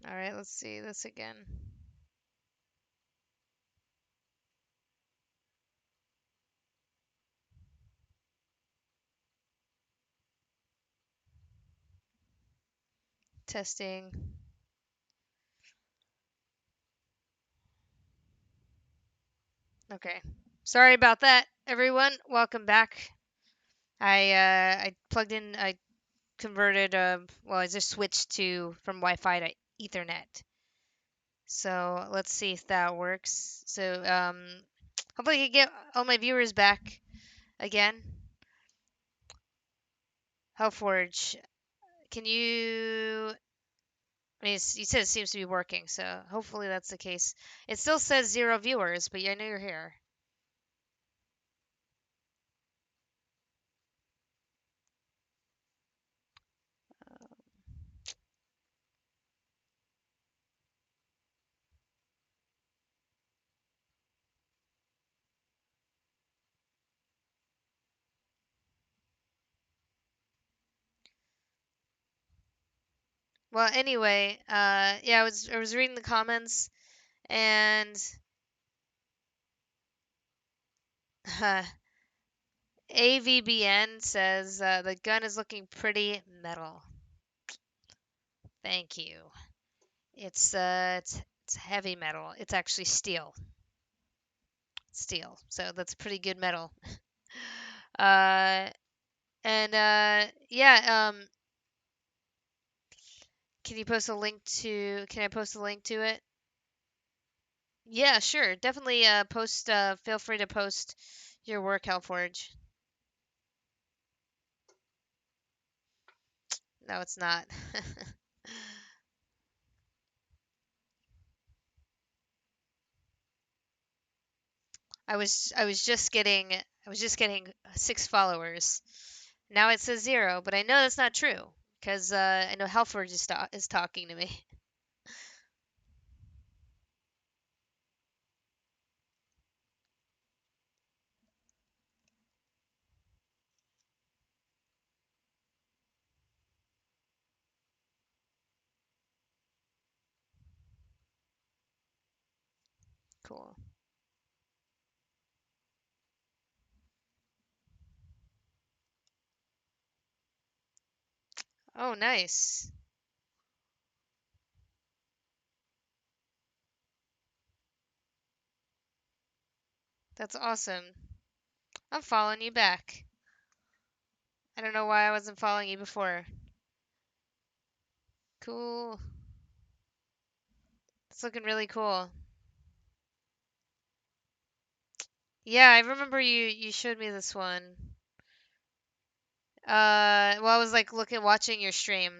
All right, let's see this again. Testing. Okay. Sorry about that, everyone. Welcome back. I plugged in. I converted. Well, I just switched to from Wi-Fi to Ethernet. So let's see if that works. So hopefully I can get all my viewers back again. Hellforge, can you? I mean, you said it seems to be working, so hopefully that's the case. It still says 0 viewers, but I know you're here. Well, anyway, yeah, I was reading the comments and AVBN says the gun is looking pretty metal. Thank you. It's heavy metal. It's actually steel. Steel. So that's pretty good metal. Uh, and yeah, can you post a link to? Can I post a link to it? Yeah, sure. Definitely post feel free to post your work, Hellforge. No, it's not. I was just getting 6 followers. Now it says 0, but I know that's not true because I know Hellforge is talking to me. Cool. Oh, nice. That's awesome. I'm following you back. I don't know why I wasn't following you before. Cool. It's looking really cool. Yeah, I remember you showed me this one. Well, I was like watching your stream.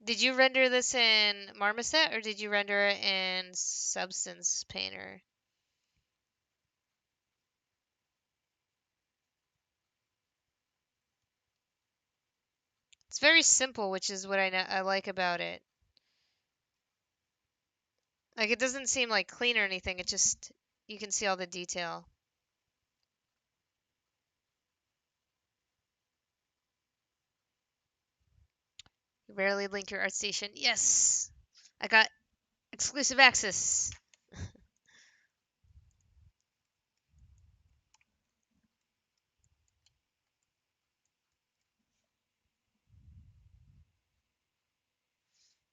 Did you render this in Marmoset or did you render it in Substance Painter? It's very simple, which is what I like about it. Like it doesn't seem like clean or anything. It just you can see all the detail. You rarely link your ArtStation. Yes, I got exclusive access.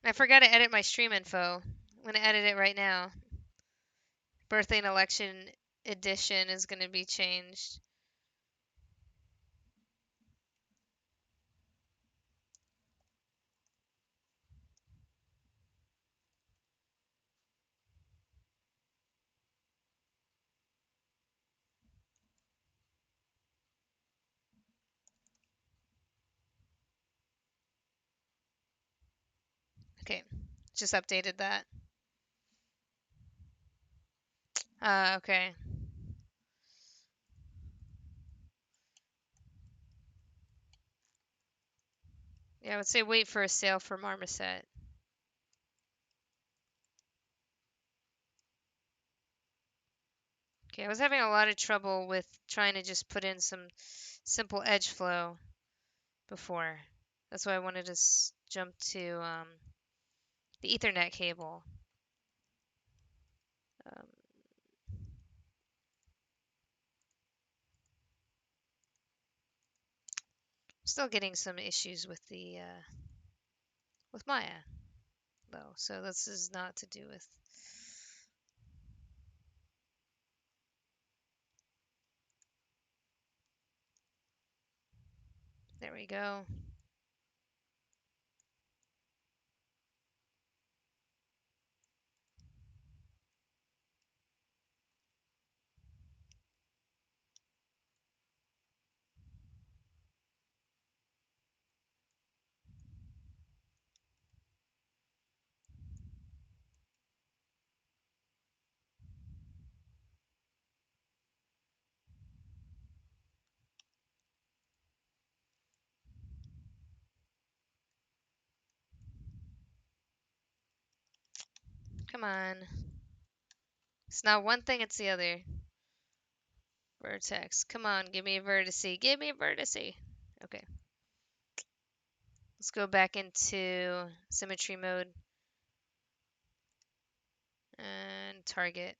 I forgot to edit my stream info. I'm gonna edit it right now. Birthday and election edition is gonna be changed. Okay, just updated that. Okay. Yeah, I would say wait for a sale for Marmoset. Okay, I was having a lot of trouble with trying to just put in some simple edge flow before. That's why I wanted to jump to the Ethernet cable. Um, Still getting some issues with the with Maya though, so this is not to do with. There we go. Come on. It's not one thing, it's the other. Vertex. Come on, give me a vertice. Give me a vertice. Okay. Let's go back into symmetry mode and target.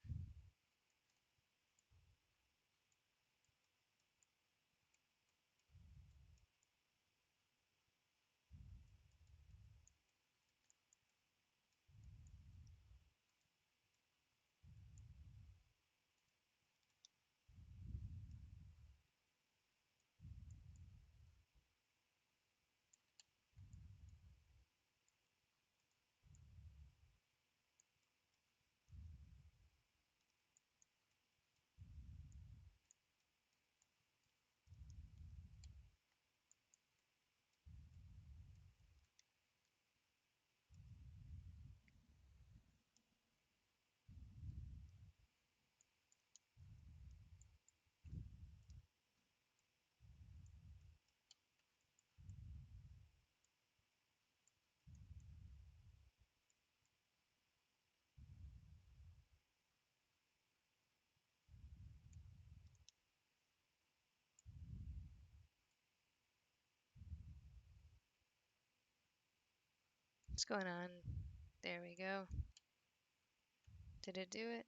What's going on? There we go. Did it do it?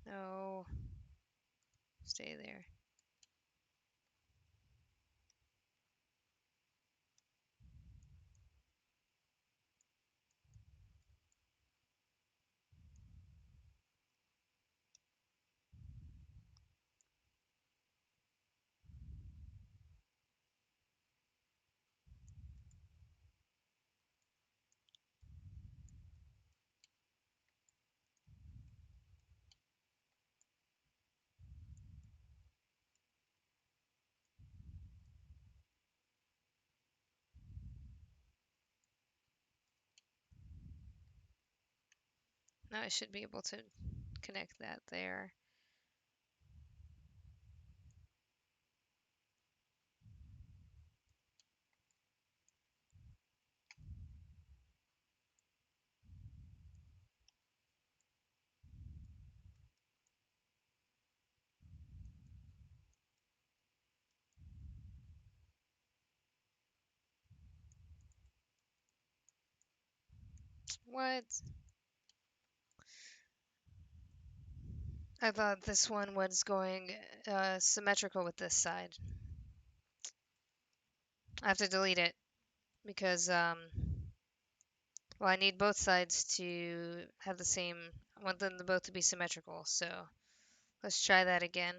No. Stay there. Now I should be able to connect that there. What? I thought this one was going symmetrical with this side. I have to delete it because well, I need both sides to have the same. I want them to both to be symmetrical. So let's try that again.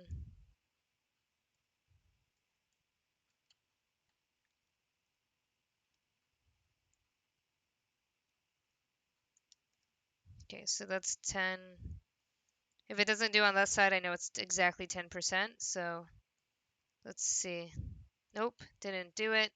Okay, so that's 10. If it doesn't do on that side, I know it's exactly 10%. So let's see. Nope, didn't do it.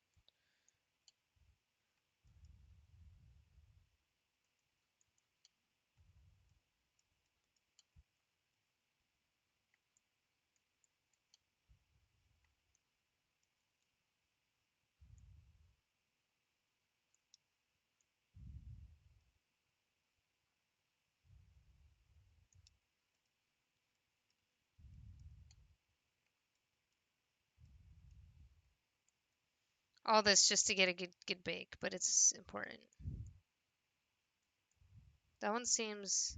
All this just to get a good bake, but it's important. That one seems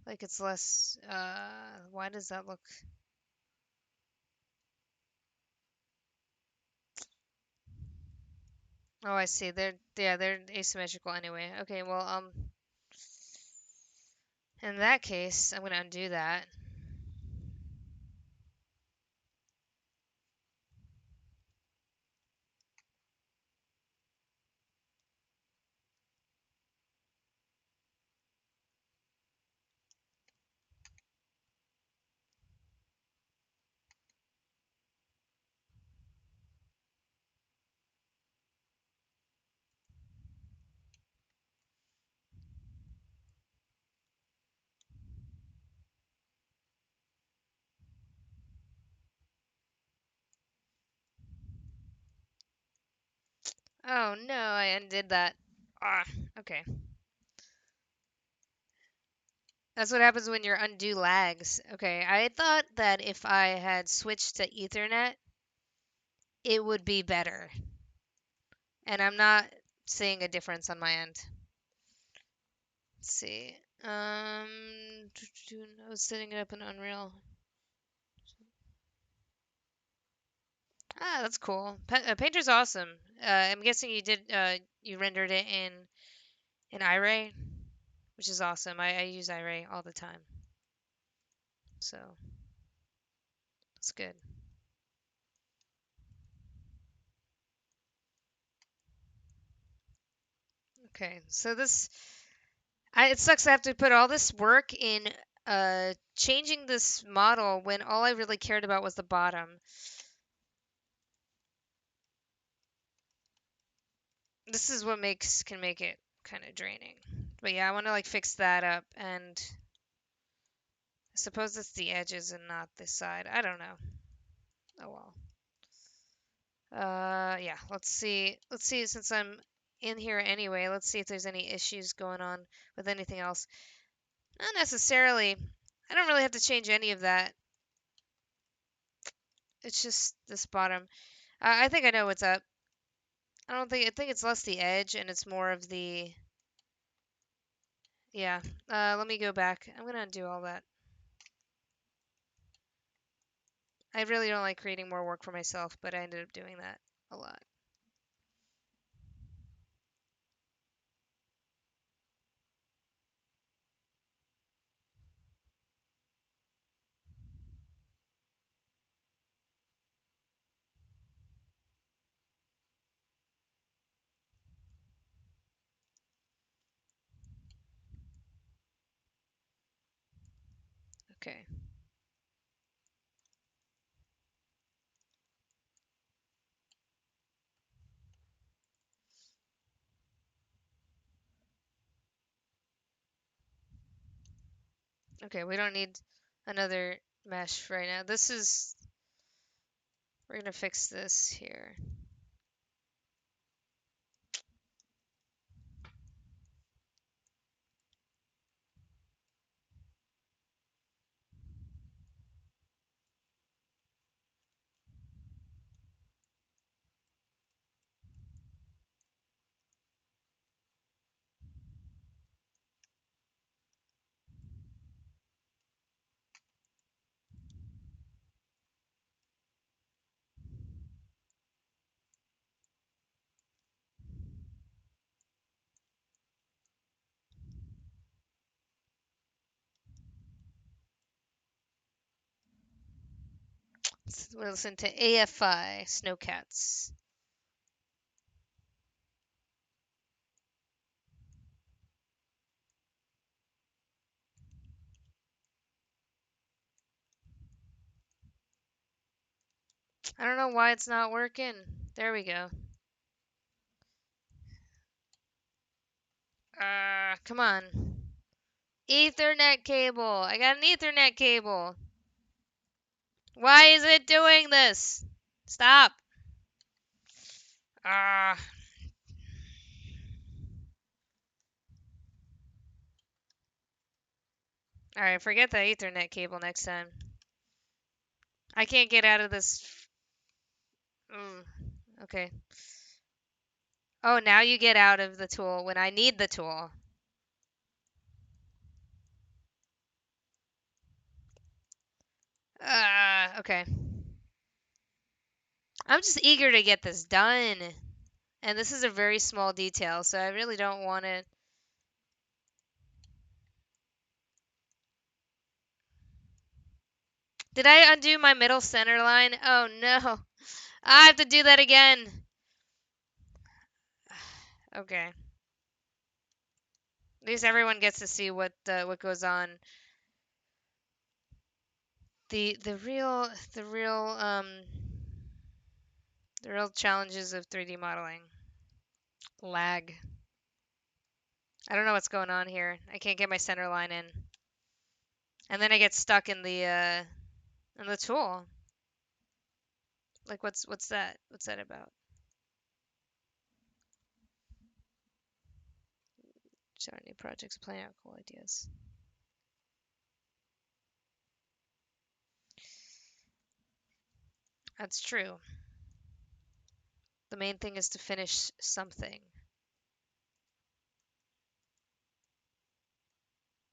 like it's less, why does that look? Oh, I see. They're asymmetrical anyway. Okay, well, in that case, I'm gonna undo that. Oh no, I undid that. Ah, okay. That's what happens when your undo lags. Okay, I thought that if I had switched to Ethernet, it would be better. And I'm not seeing a difference on my end. Let's see. I was setting it up in Unreal. Ah, that's cool. Painter's awesome. I'm guessing you rendered it in Iray, which is awesome. I use Iray all the time, so it's good. Okay, so it sucks I have to put all this work in changing this model when all I really cared about was the bottom. This is what can make it kind of draining. But yeah, I want to like fix that up, and I suppose it's the edges and not this side. I don't know. Oh well. Yeah, let's see. Let's see, since I'm in here anyway, let's see if there's any issues going on with anything else. Not necessarily. I don't really have to change any of that. It's just this bottom. I think I know what's up. I think it's less the edge and it's more of the, yeah. Let me go back. I'm gonna undo all that. I really don't like creating more work for myself, but I ended up doing that a lot. Okay. Okay, we don't need another mesh right now. We're gonna fix this here. We'll listen to AFI, Snowcats. I don't know why it's not working. There we go. Come on. Ethernet cable. I got an Ethernet cable. Why is it doing this? Stop. Ah. Alright, forget the Ethernet cable next time. I can't get out of this. Okay. Oh, now you get out of the tool when I need the tool. Okay. I'm just eager to get this done. And this is a very small detail, so I really don't want it. Did I undo my middle center line? Oh no. I have to do that again. Okay. At least everyone gets to see what goes on. The real challenges of 3D modeling. Lag. I don't know what's going on here. I can't get my center line in. And then I get stuck in the tool. Like what's that? What's that about? Start new projects, plan out cool ideas. That's true. The main thing is to finish something.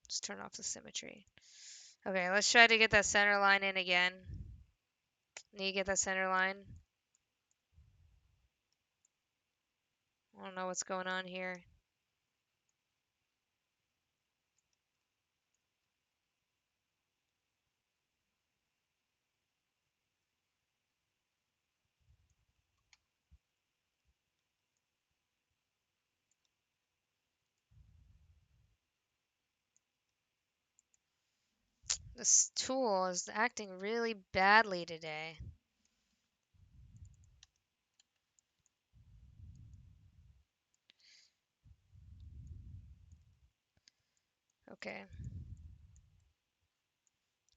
Just turn off the symmetry. Okay, let's try to get that center line in again. Need to get that center line. I don't know what's going on here. This tool is acting really badly today. Okay.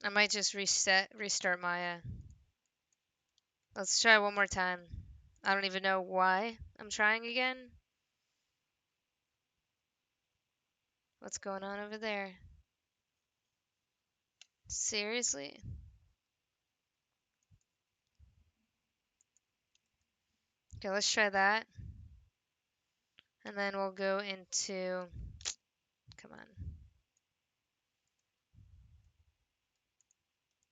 I might just restart Maya. Let's try one more time. I don't even know why I'm trying again. What's going on over there? Seriously? Okay, let's try that. And then we'll go into, come on.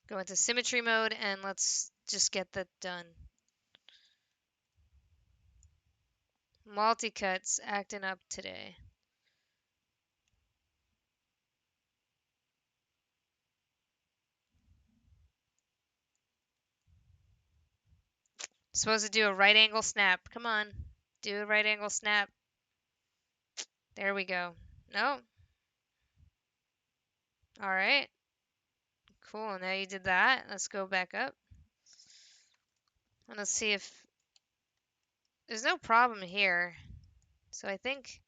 Go into symmetry mode and let's just get that done. Multi-cuts acting up today. Supposed to do a right angle snap. Come on. Do a right angle snap. There we go. No. All right. Cool. Now you did that. Let's go back up. And let's see if there's no problem here. So I think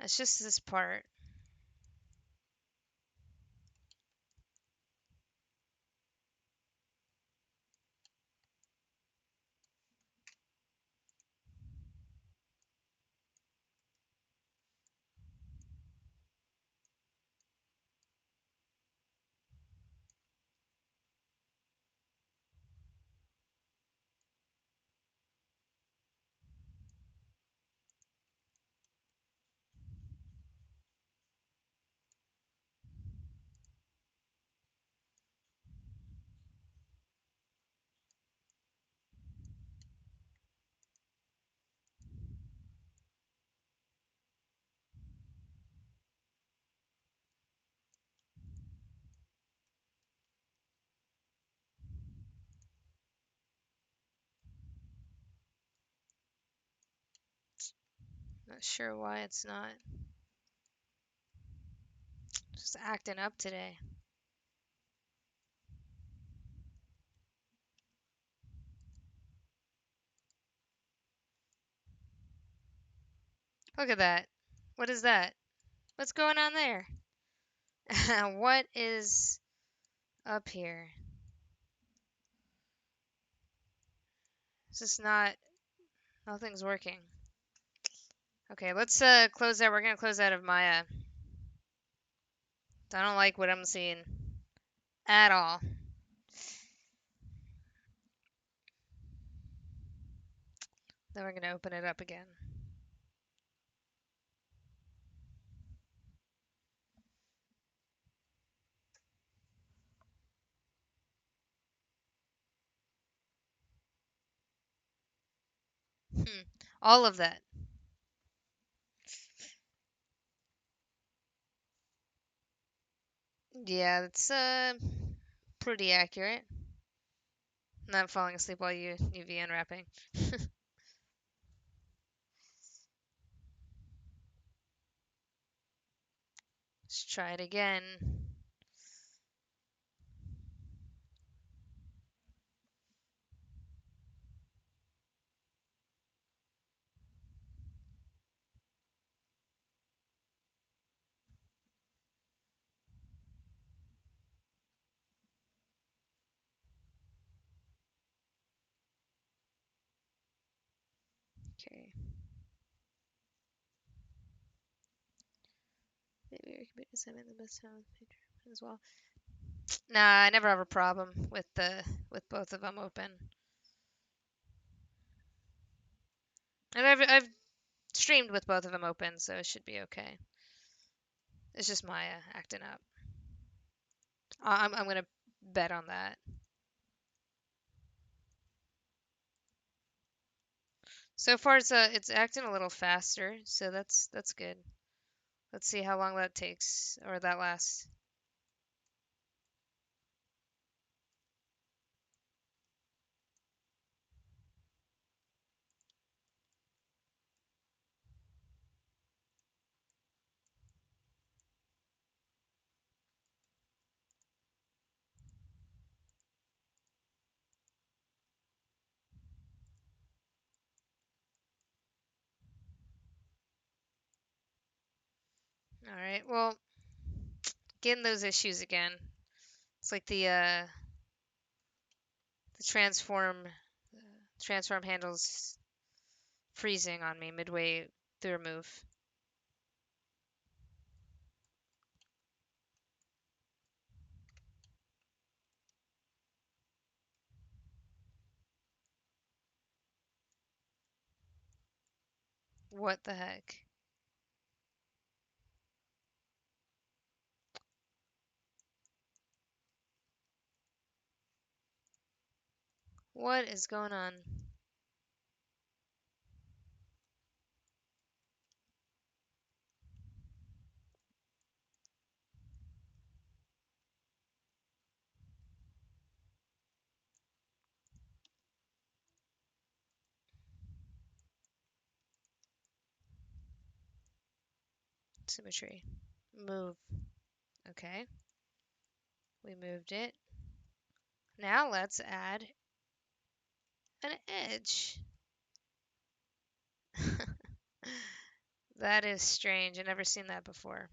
it's just this part. Not sure why it's not just acting up today. Look at that. What is that? What's going on there? What is up here? It's just not, nothing's working. Okay, let's close out. We're gonna close out of Maya. I don't like what I'm seeing at all. Then we're gonna open it up again. All of that. Yeah, that's pretty accurate. Not falling asleep while you UV unwrapping. Let's try it again. Okay. Maybe your computer's having the best time with picture as well. Nah, I never have a problem with both of them open. And I've streamed with both of them open, so it should be okay. It's just Maya acting up. I'm gonna bet on that. So far, it's acting a little faster, so that's good. Let's see how long that takes or that lasts. All right. Well, getting those issues again. It's like the transform handles freezing on me midway through a move. What the heck? What is going on? Symmetry. Move. Okay. We moved it. Now let's add an edge. That is strange. I've never seen that before.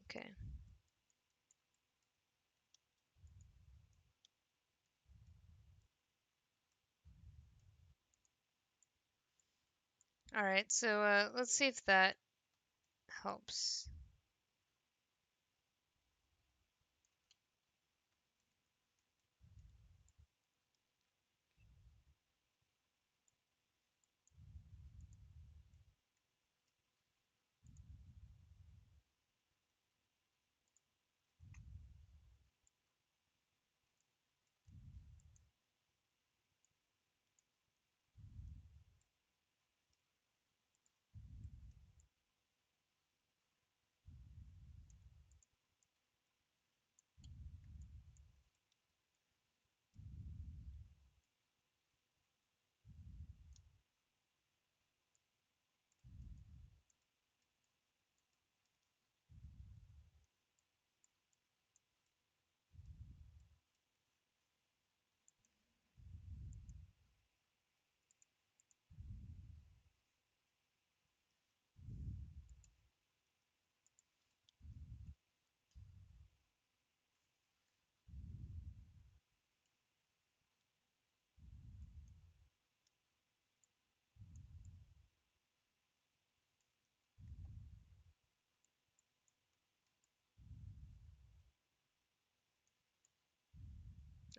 Okay. All right. So let's see if that helps.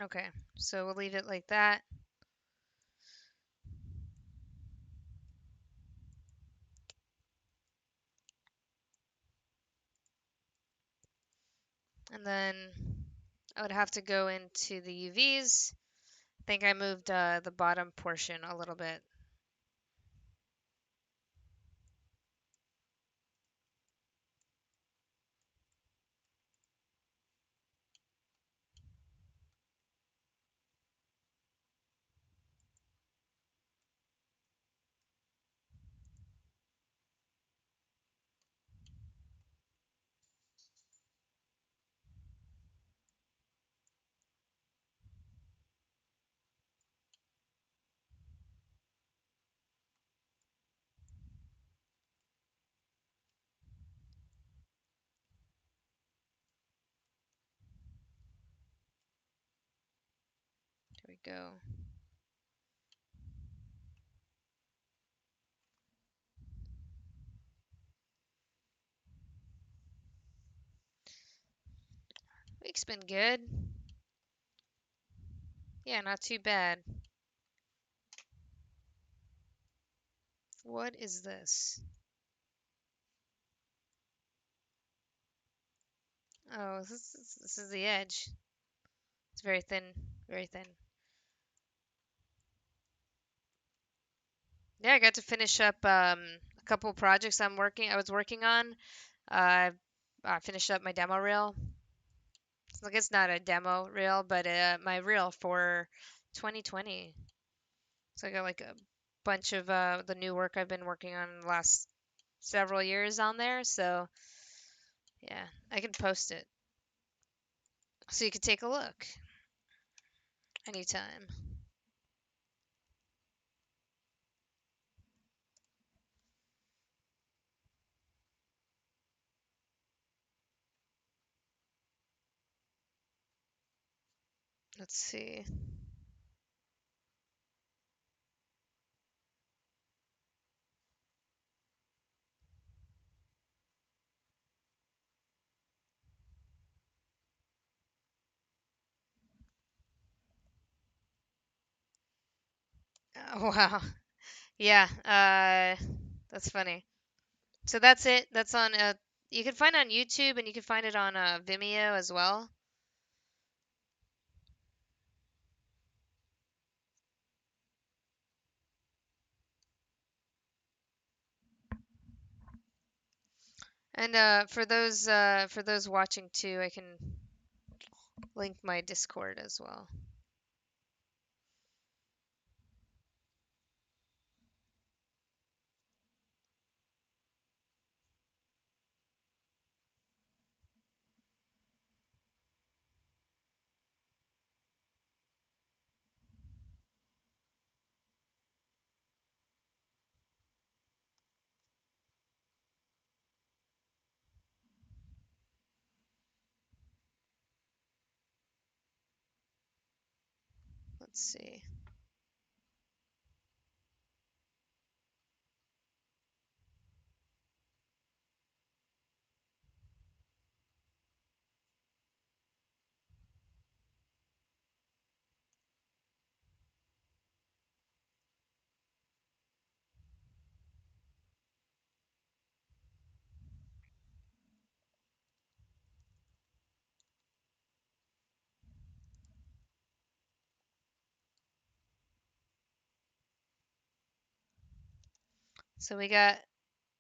Okay. So we'll leave it like that. And then I would have to go into the UVs think I moved the bottom portion a little bit. There we go. Week's been good. Yeah, not too bad. What is this? Oh, this is the edge. It's very thin, very thin. Yeah, I got to finish up a couple projects I was working on. Uh, I finished up my demo reel. It's like it's not a demo reel, but my reel for 2020. So I got like a bunch of the new work I've been working on the last several years on there. So yeah, I can post it so you can take a look anytime. Let's see. Oh, wow. Yeah, that's funny. So that's it. That's on you can find it on YouTube and you can find it on Vimeo as well. And for those watching too, I can link my Discord as well. Let's see. So we got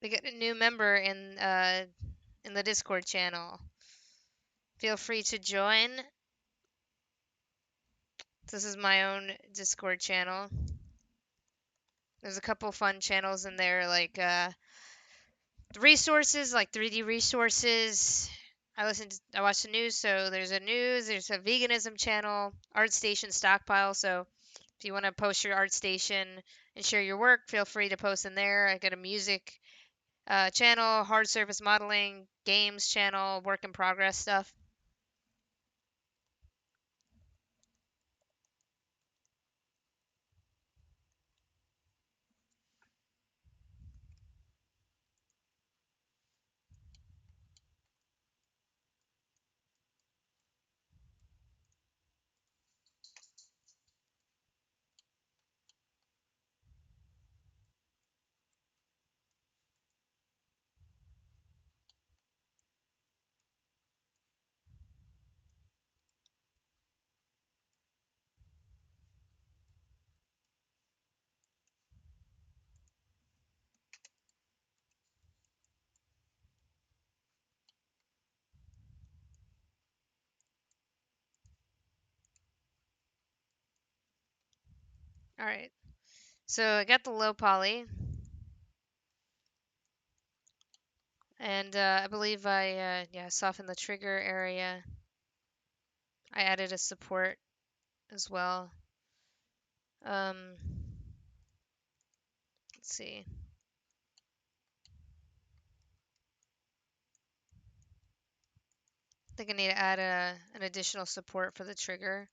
a new member in the Discord channel. Feel free to join. This is my own Discord channel. There's a couple fun channels in there like resources like 3D resources. I watch the news, so there's a veganism channel, ArtStation Stockpile. So if you want to post your ArtStation and share your work, feel free to post in there. I got a music channel, hard surface modeling, games channel, work in progress stuff. All right. So I got the low poly, and I believe I yeah, softened the trigger area. I added a support as well. Um, let's see. I think I need to add an additional support for the trigger.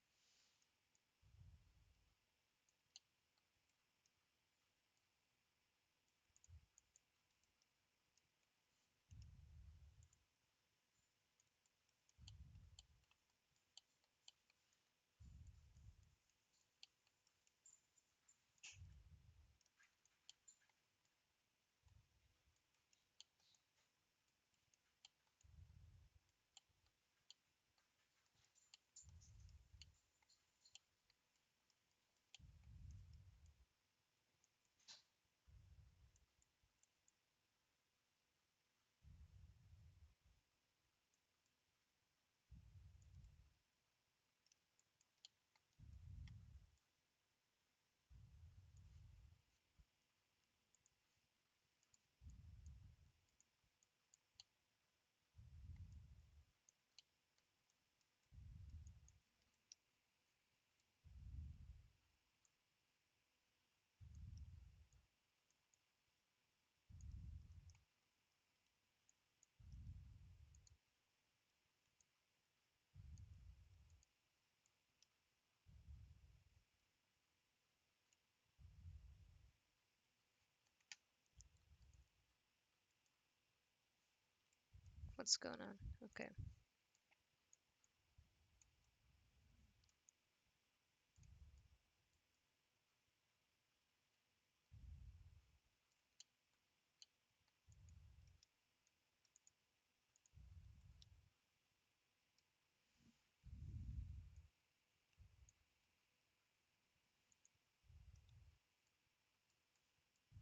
What's going on? Okay.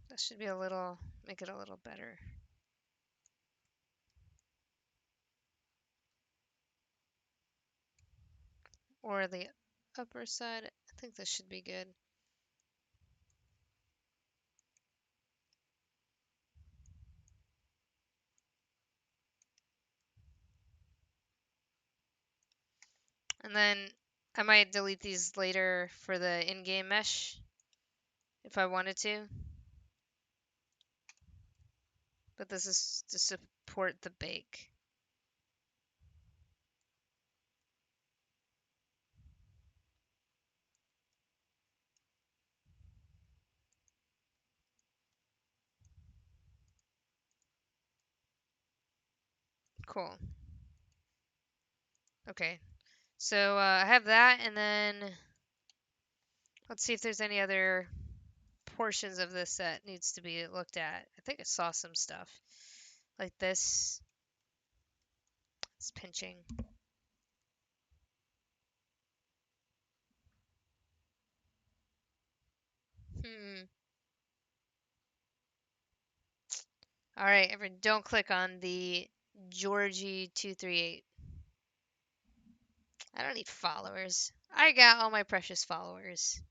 That should be a little, make it a little better. Or the upper side. I think this should be good. And then I might delete these later for the in-game mesh if I wanted to. But this is to support the bake. Cool. Okay. So I have that, and then let's see if there's any other portions of this that needs to be looked at. I think I saw some stuff like this. It's pinching. Hmm. All right, everyone, don't click on the Georgie238. I don't need followers. I got all my precious followers.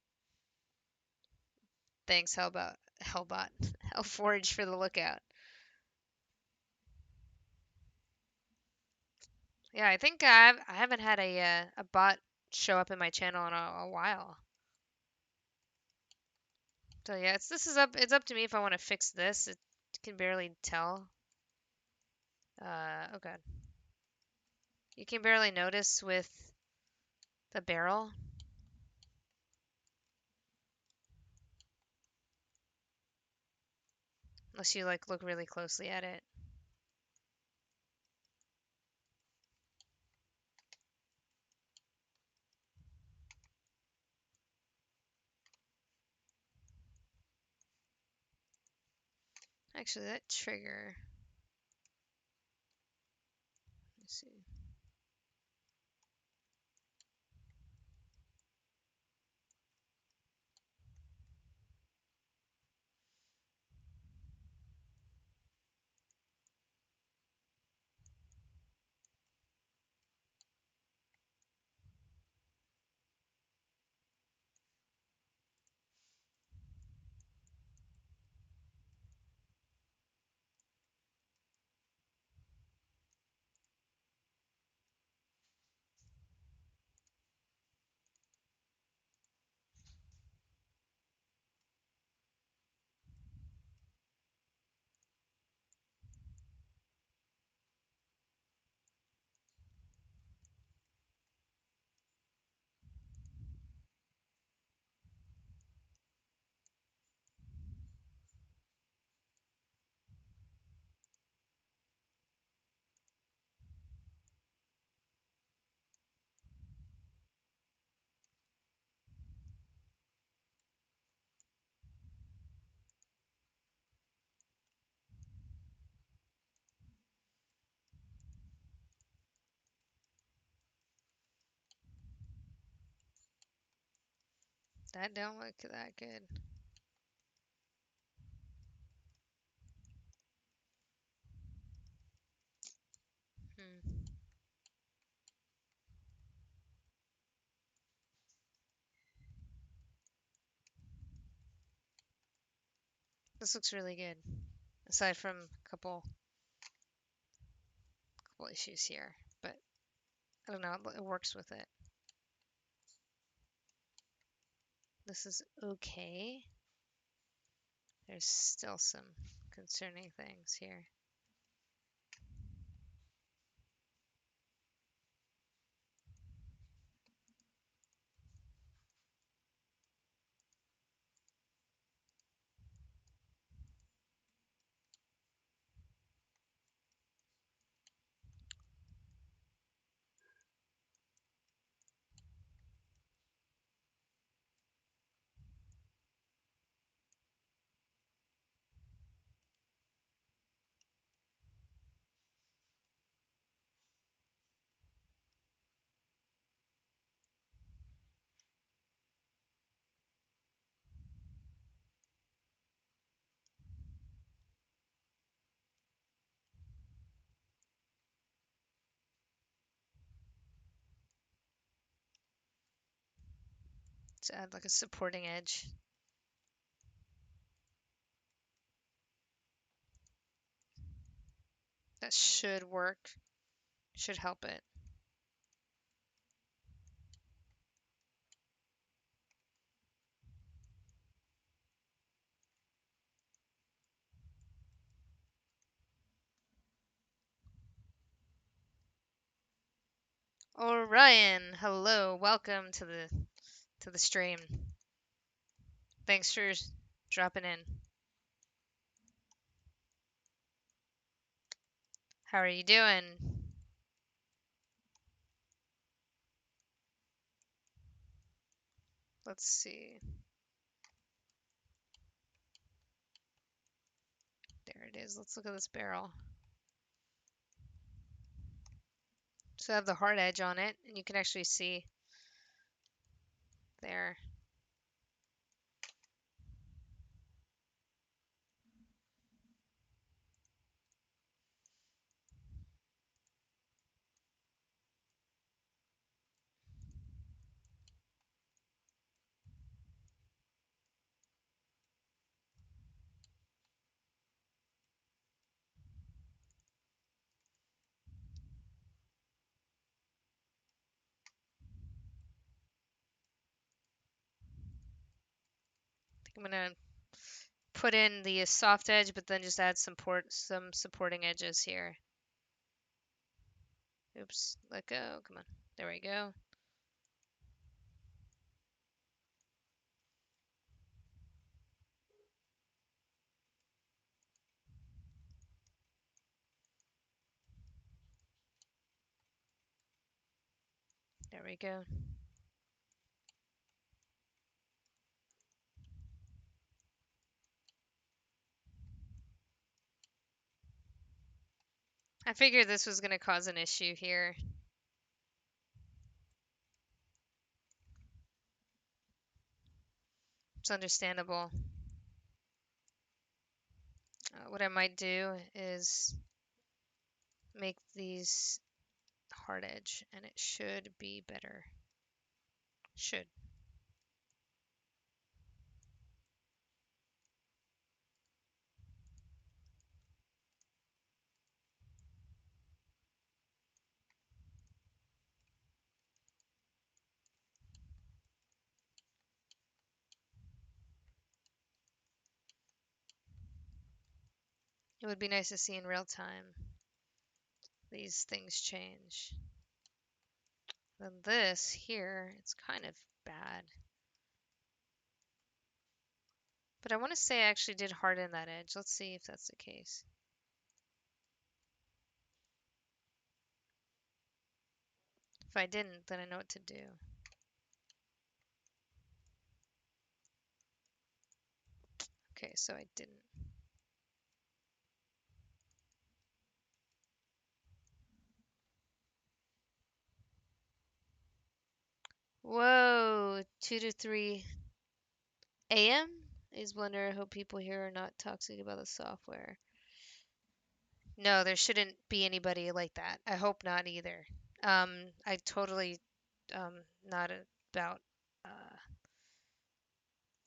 Thanks, Hellbot, Hellforge for the lookout. Yeah, I think I haven't had a bot show up in my channel in a while. So yeah, it's up to me if I want to fix this. It can barely tell. Oh god. You can barely notice with the barrel. Unless you like look really closely at it. Actually, that trigger. Let's see. That don't look that good. Hmm. This looks really good. Aside from a couple issues here, but I don't know, it works with it. This is okay. There's still some concerning things here. Let's add like a supporting edge. That should work. Should help it. Orion, hello, welcome to the stream. Thanks for dropping in. How are you doing? Let's see. There it is. Let's look at this barrel. So I have the hard edge on it, and you can actually see there. I'm gonna put in the soft edge, but then just add some supporting edges here. Oops, let go. Come on. There we go. There we go. I figured this was gonna cause an issue here. It's understandable. What I might do is make these hard edge, and it should be better. Should. It would be nice to see in real time these things change. Then this here, it's kind of bad. But I want to say I actually did harden that edge. Let's see if that's the case. If I didn't, then I know what to do. Okay, so I didn't. Whoa, 2 to 3. AM is Blender. I hope people here are not toxic about the software. No, there shouldn't be anybody like that. I hope not either. I totally not about uh,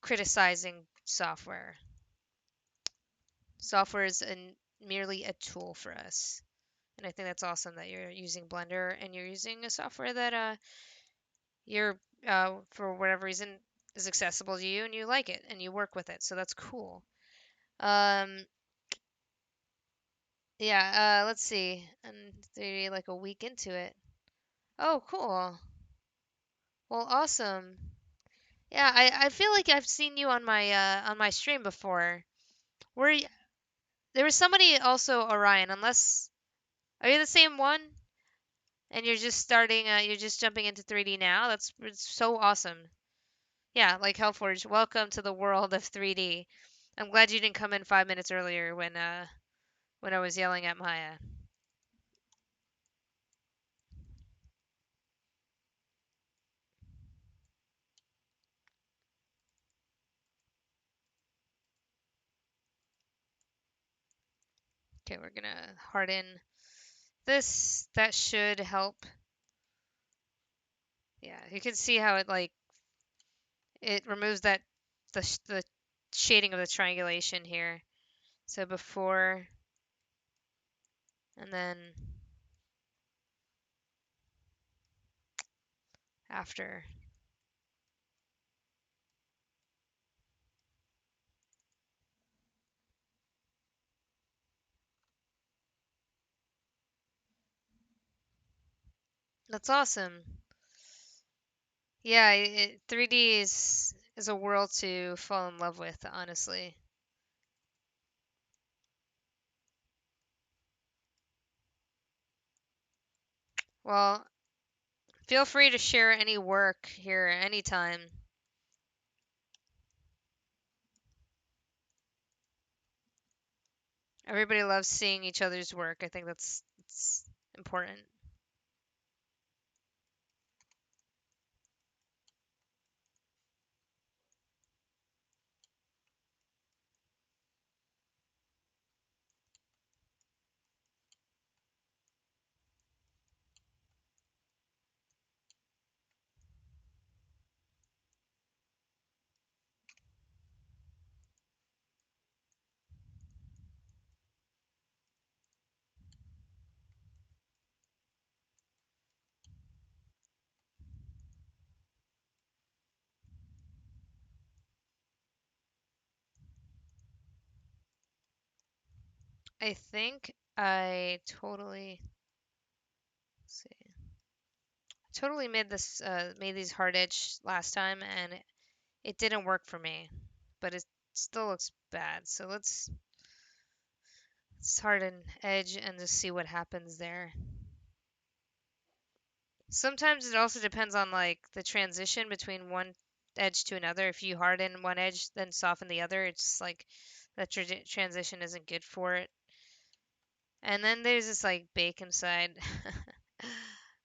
criticizing software. Software is merely a tool for us. And I think that's awesome that you're using Blender and you're using a software that you're for whatever reason is accessible to you and you like it and you work with it. So that's cool. Um, yeah, let's see. And they're like a week into it. Oh, cool. Well, awesome. Yeah, I feel like I've seen you on my stream before. Were you, there was somebody also Orion, unless are you the same one? And you're just starting you're just jumping into 3D now? That's it's so awesome. Yeah, like Hellforge, welcome to the world of 3D. I'm glad you didn't come in 5 minutes earlier when I was yelling at Maya. Okay, we're gonna harden this. That should help. Yeah, you can see how it removes that the shading of the triangulation here. So before and then after. That's awesome. Yeah, 3D is a world to fall in love with, honestly. Well, feel free to share any work here anytime. Everybody loves seeing each other's work. I think that's important. I think I totally see. Totally made this made these hard edge last time and it didn't work for me, but it still looks bad. So let's harden edge and just see what happens there. Sometimes it also depends on like the transition between one edge to another. If you harden one edge, then soften the other, it's like that transition isn't good for it. And then there's this like bake inside.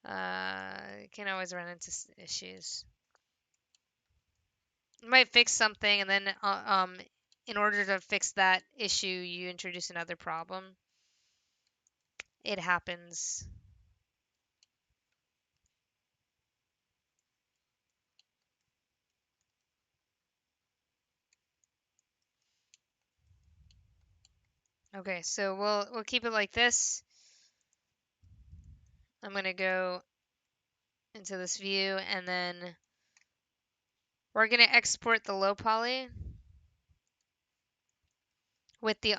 You can always run into issues. You might fix something, and then in order to fix that issue, you introduce another problem. It happens. Okay, so we'll keep it like this. I'm gonna go into this view, and then we're gonna export the low poly with the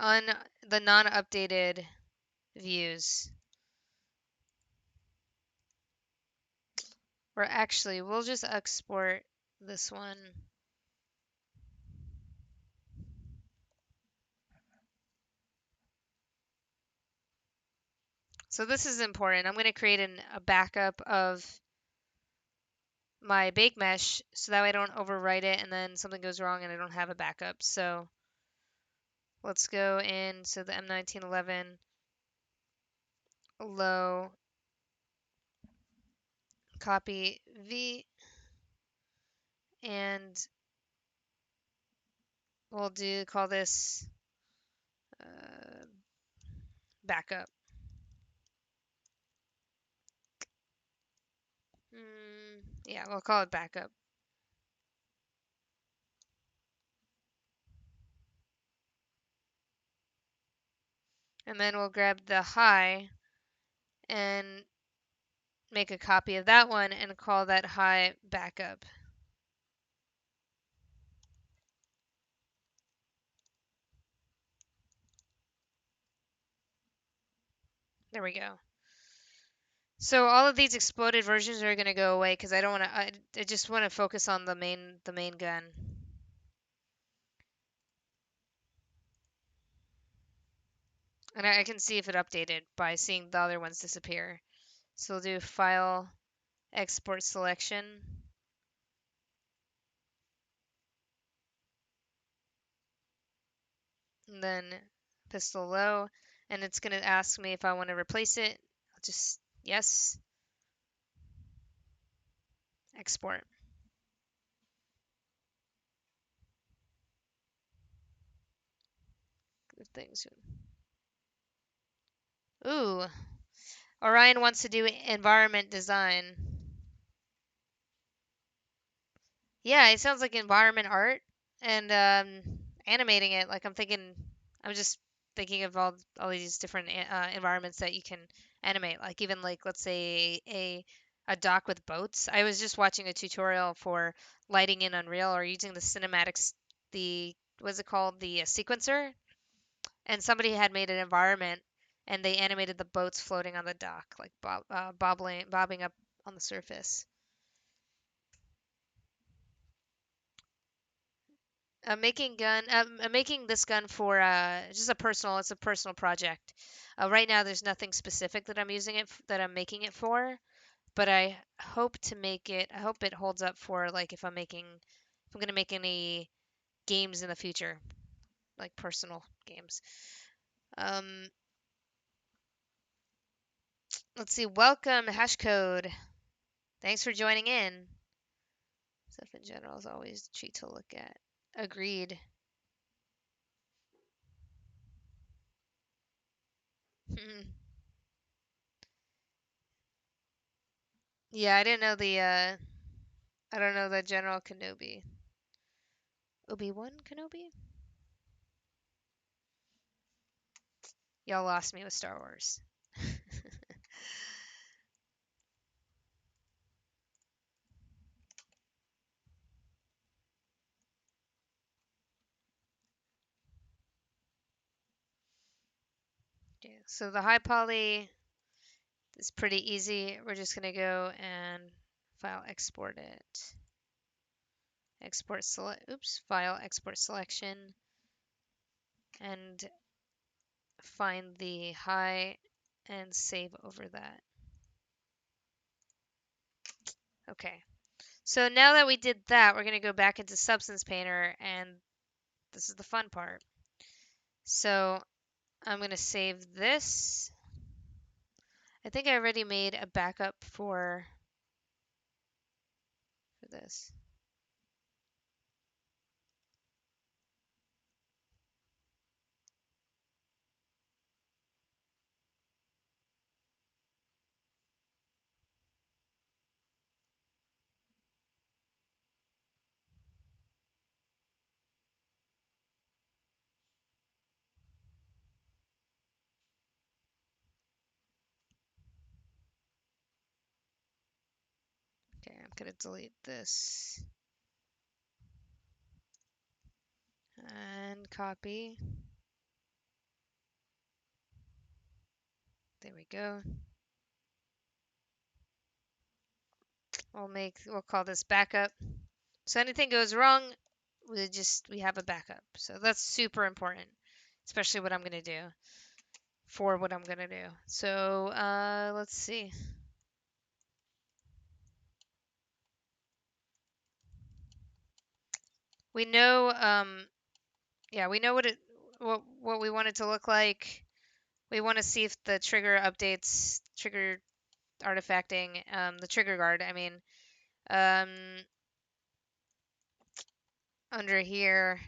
non-updated views. Or actually, we'll just export this one. So this is important. I'm going to create a backup of my bake mesh so that way I don't overwrite it and then something goes wrong and I don't have a backup. So let's go into the M1911 low, copy V, and call this uh, backup. Yeah, we'll call it backup. And then we'll grab the high and make a copy of that one and call that high backup. There we go. So all of these exploded versions are going to go away because I don't want to. I just want to focus on the main gun. And I can see if it updated by seeing the other ones disappear. So we'll do File, Export Selection, and then Pistol Low, and it's going to ask me if I want to replace it. I'll just yes, export. Good things. Ooh, Orion wants to do environment design. Yeah, it sounds like environment art and animating it. Like I'm just thinking of all these different environments that you can animate. Like even like let's say a dock with boats. I was just watching a tutorial for lighting in Unreal or using the cinematics, the what's it called, the sequencer, and somebody had made an environment and they animated the boats floating on the dock, like bobbing up on the surface. I'm making this gun for just it's a personal project. Right now there's nothing specific that that I'm making it for, but I hope it holds up for like if I'm gonna make any games in the future, like personal games. Um, let's see. Welcome, Hashcode. Thanks for joining in. Stuff in general is always a treat to look at. Agreed. Yeah, I don't know the General Kenobi. Obi-Wan Kenobi? Y'all lost me with Star Wars. Okay, so the high poly is pretty easy. We're just gonna go and file export it. File export selection and find the high and save over that. Okay. So now that we did that, we're gonna go back into Substance Painter and this is the fun part. So I'm gonna save this. I think I already made a backup for this. Okay, I'm gonna delete this and copy. There we go. We'll call this backup. So anything goes wrong, we have a backup. So that's super important, especially what I'm gonna do for what I'm gonna do. So let's see. We know yeah, we know what we want it to look like. We want to see if the trigger updates, trigger artifacting, the trigger guard, I mean, um, under here,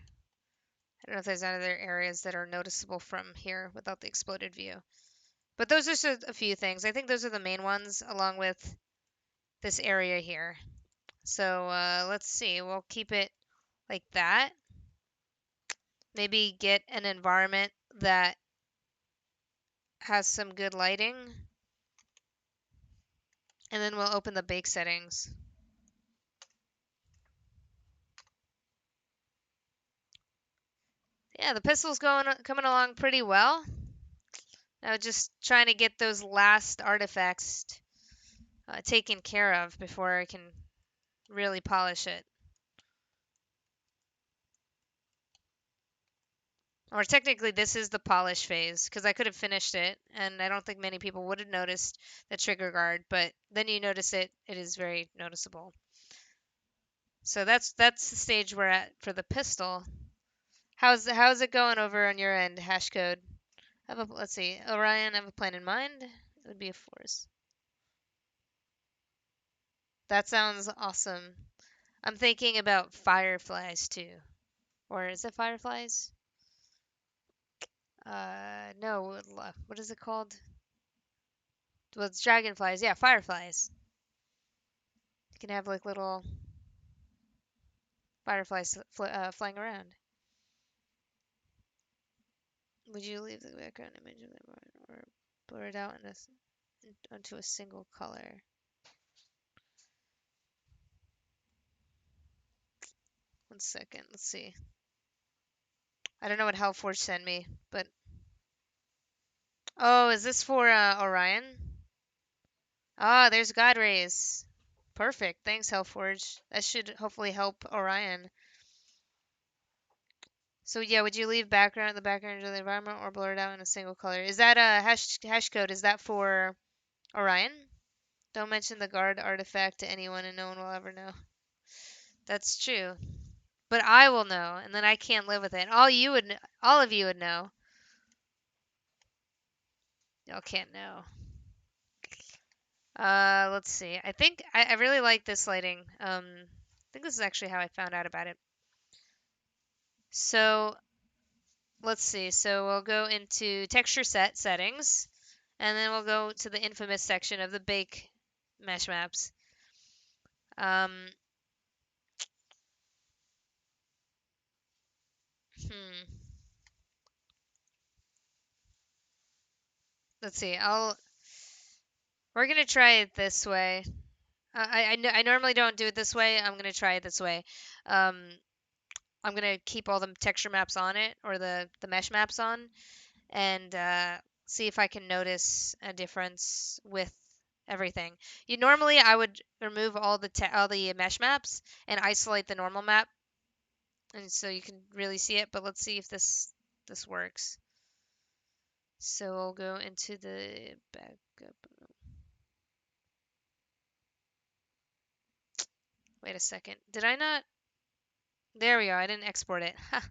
I don't know if there's other areas that are noticeable from here without the exploded view. But those are just a few things. I think those are the main ones, along with this area here. So let's see. We'll keep it like that. Maybe get an environment that has some good lighting. And then we'll open the bake settings. Yeah, the pistol's coming along pretty well. Now just trying to get those last artifacts taken care of before I can really polish it. Or technically, this is the polish phase, because I could have finished it, and I don't think many people would have noticed the trigger guard, but then you notice it, it is very noticeable. So that's the stage we're at for the pistol. How's it going over on your end, Hashcode? Let's see, Orion, I have a plan in mind. It would be a force. That sounds awesome. I'm thinking about fireflies too. Or is it fireflies? No, what is it called? Well, it's dragonflies. Yeah, fireflies. You can have like little fireflies flying around. Would you leave the background image of the or blur it out onto a single color? One second. Let's see. I don't know what Hellforge sent me, but oh, is this for Orion? Ah, there's God Rays. Perfect. Thanks, Hellforge. That should hopefully help Orion. So yeah, would you leave the background of the environment or blur it out in a single color? Is that a hash code? Is that for Orion? Don't mention the guard artifact to anyone and no one will ever know. That's true. But I will know, and then I can't live with it. All of you would know. Y'all can't know. Let's see. I think I really like this lighting. I think this is actually how I found out about it. So let's see. So we'll go into texture set settings, and then we'll go to the infamous section of the bake mesh maps. Um, hmm. Let's see. We're gonna try it this way. I normally don't do it this way. I'm gonna try it this way. Um, I'm gonna keep all the texture maps on it or the mesh maps on, and see if I can notice a difference with everything. Normally I would remove all the mesh maps and isolate the normal map, and so you can really see it. But let's see if this works. So we'll go into the backup. Wait a second. Did I not? There we go. I didn't export it. Ha.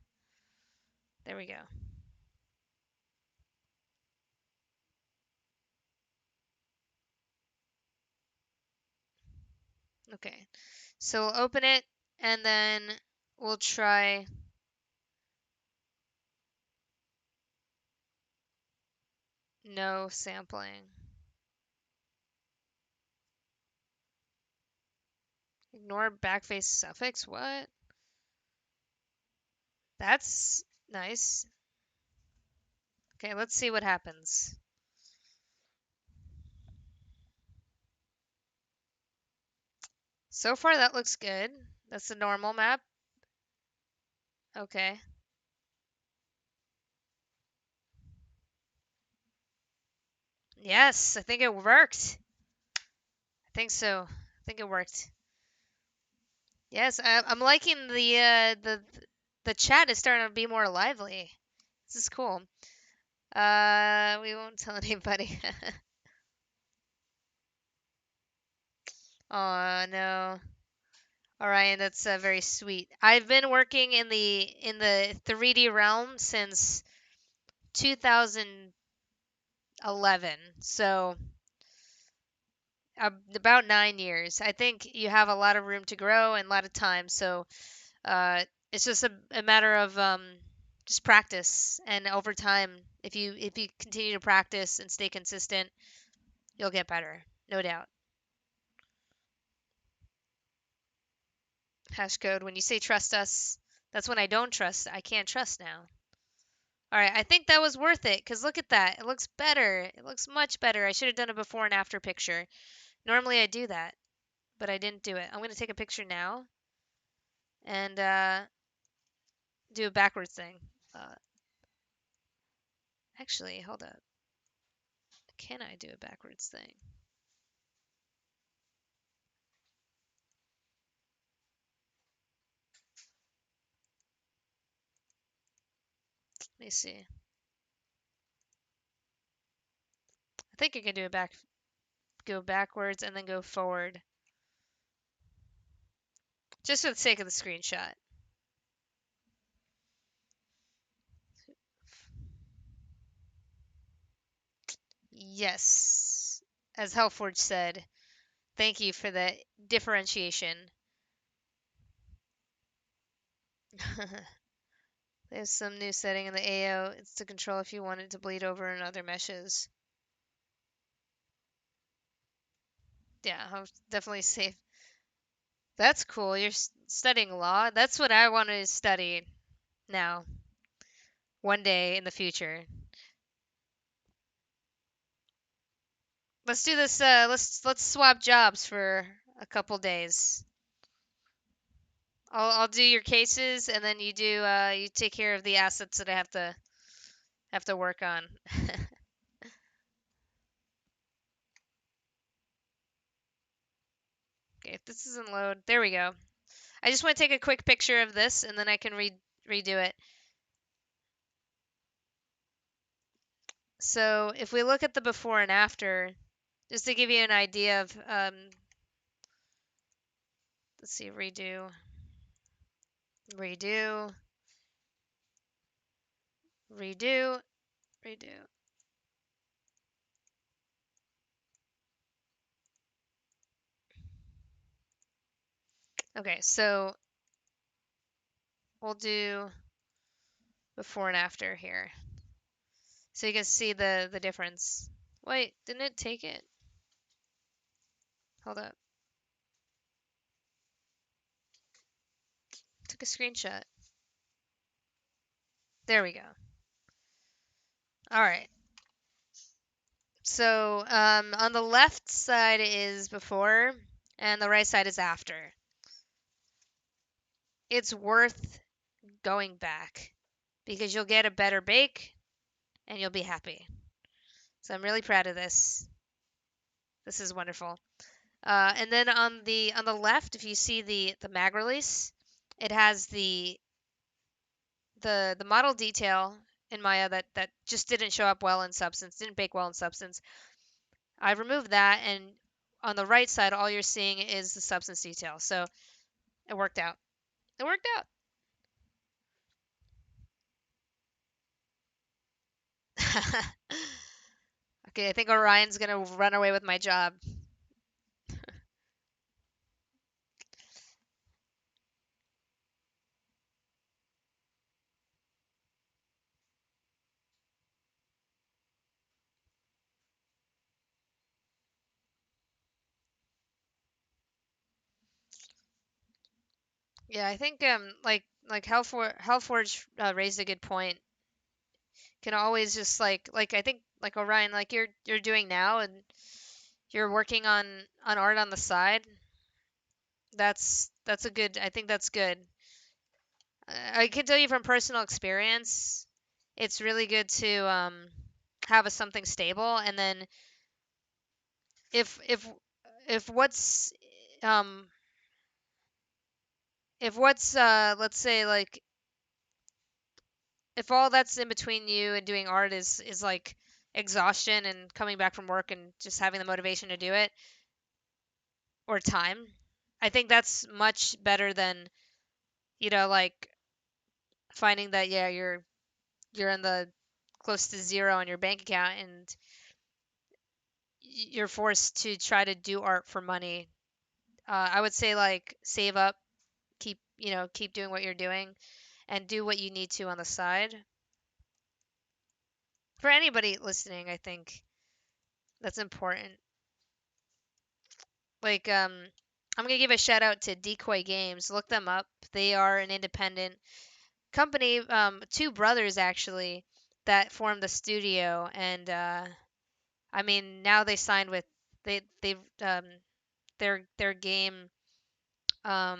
There we go. Okay. So we'll open it and then we'll try no sampling. Ignore backface suffix. What? That's nice. Okay, let's see what happens. So far that looks good. That's the normal map. Okay. Yes, I think it worked. I think so. I think it worked. Yes, I'm liking the chat is starting to be more lively. This is cool. We won't tell anybody. Oh no. Orion, that's very sweet. I've been working in the 3D realm since 2011, so about 9 years. I think you have a lot of room to grow and a lot of time, so it's just a matter of Just practice, and over time, if you continue to practice and stay consistent, you'll get better, no doubt. Hash code. When you say trust us, that's when I don't trust. I can't trust now. All right, I think that was worth it because look at that. It looks better. It looks much better. I should have done a before and after picture. Normally I do that, but I didn't do it. I'm going to take a picture now and do a backwards thing. Uh, Actually, hold up. Can I do a backwards thing? Let me see. I think I can do it go backwards and then go forward. Just for the sake of the screenshot. Yes. As Hellforge said, thank you for the differentiation. There's some new setting in the AO. It's to control if you want it to bleed over in other meshes. Yeah, I'll definitely save. That's cool. You're studying law. That's what I want to study now, one day in the future. Let's do this. Let's swap jobs for a couple days. I'll do your cases, and then you take care of the assets that I have to work on. Okay, if this doesn't load, there we go. I just want to take a quick picture of this, and then I can redo it. So if we look at the before and after, just to give you an idea of, let's see, redo, redo, redo, redo. Okay, so we'll do before and after here. So you can see the difference. Wait, didn't it take it? Hold up. Took a screenshot. There we go. All right. So on the left side is before, and the right side is after. It's worth going back because you'll get a better bake and you'll be happy. So I'm really proud of this. This is wonderful. And then on the left, if you see the mag release, it has the model detail in Maya that just didn't show up well in Substance, didn't bake well in Substance. I removed that, and on the right side, all you're seeing is the Substance detail. So it worked out. It worked out. Okay, I think Orion's gonna run away with my job. Yeah, I think like Hellforge raised a good point. Can always just like I think like Orion like you're doing now and you're working on art on the side. That's a good. I think that's good. I can tell you from personal experience, it's really good to have something stable, and then if if if what's um if what's let's say like if all that's in between you and doing art is like exhaustion and coming back from work and just having the motivation to do it or time, I think that's much better than like finding that yeah you're in the close to zero on your bank account and you're forced to try to do art for money. I would say like save up, keep doing what you're doing, and do what you need to on the side. For anybody listening, I think that's important. Like, I'm gonna give a shout out to Decoy Games. Look them up. They are an independent company, two brothers actually, that formed the studio, and I mean now they signed with they've their game, um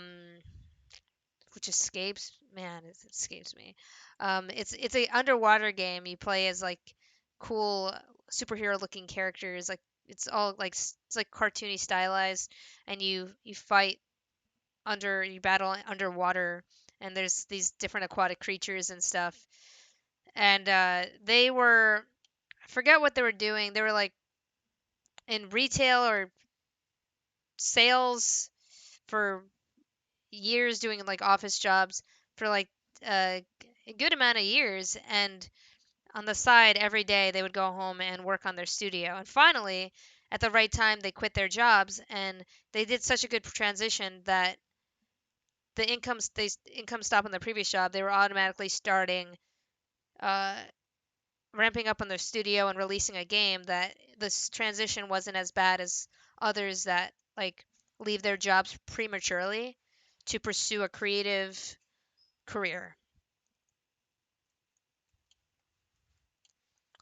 which it escapes me. It's a underwater game. You play as like cool superhero looking characters. Like it's all like it's like cartoony stylized, and you fight you battle underwater, and there's these different aquatic creatures and stuff. And they were I forget what they were doing. They were like in retail or sales for years, doing like office jobs for like a good amount of years, and on the side every day they would go home and work on their studio. And finally, at the right time, they quit their jobs, and they did such a good transition that income stop on their previous job, they were automatically starting uh, ramping up on their studio and releasing a game, that this transition wasn't as bad as others that like leave their jobs prematurely to pursue a creative career.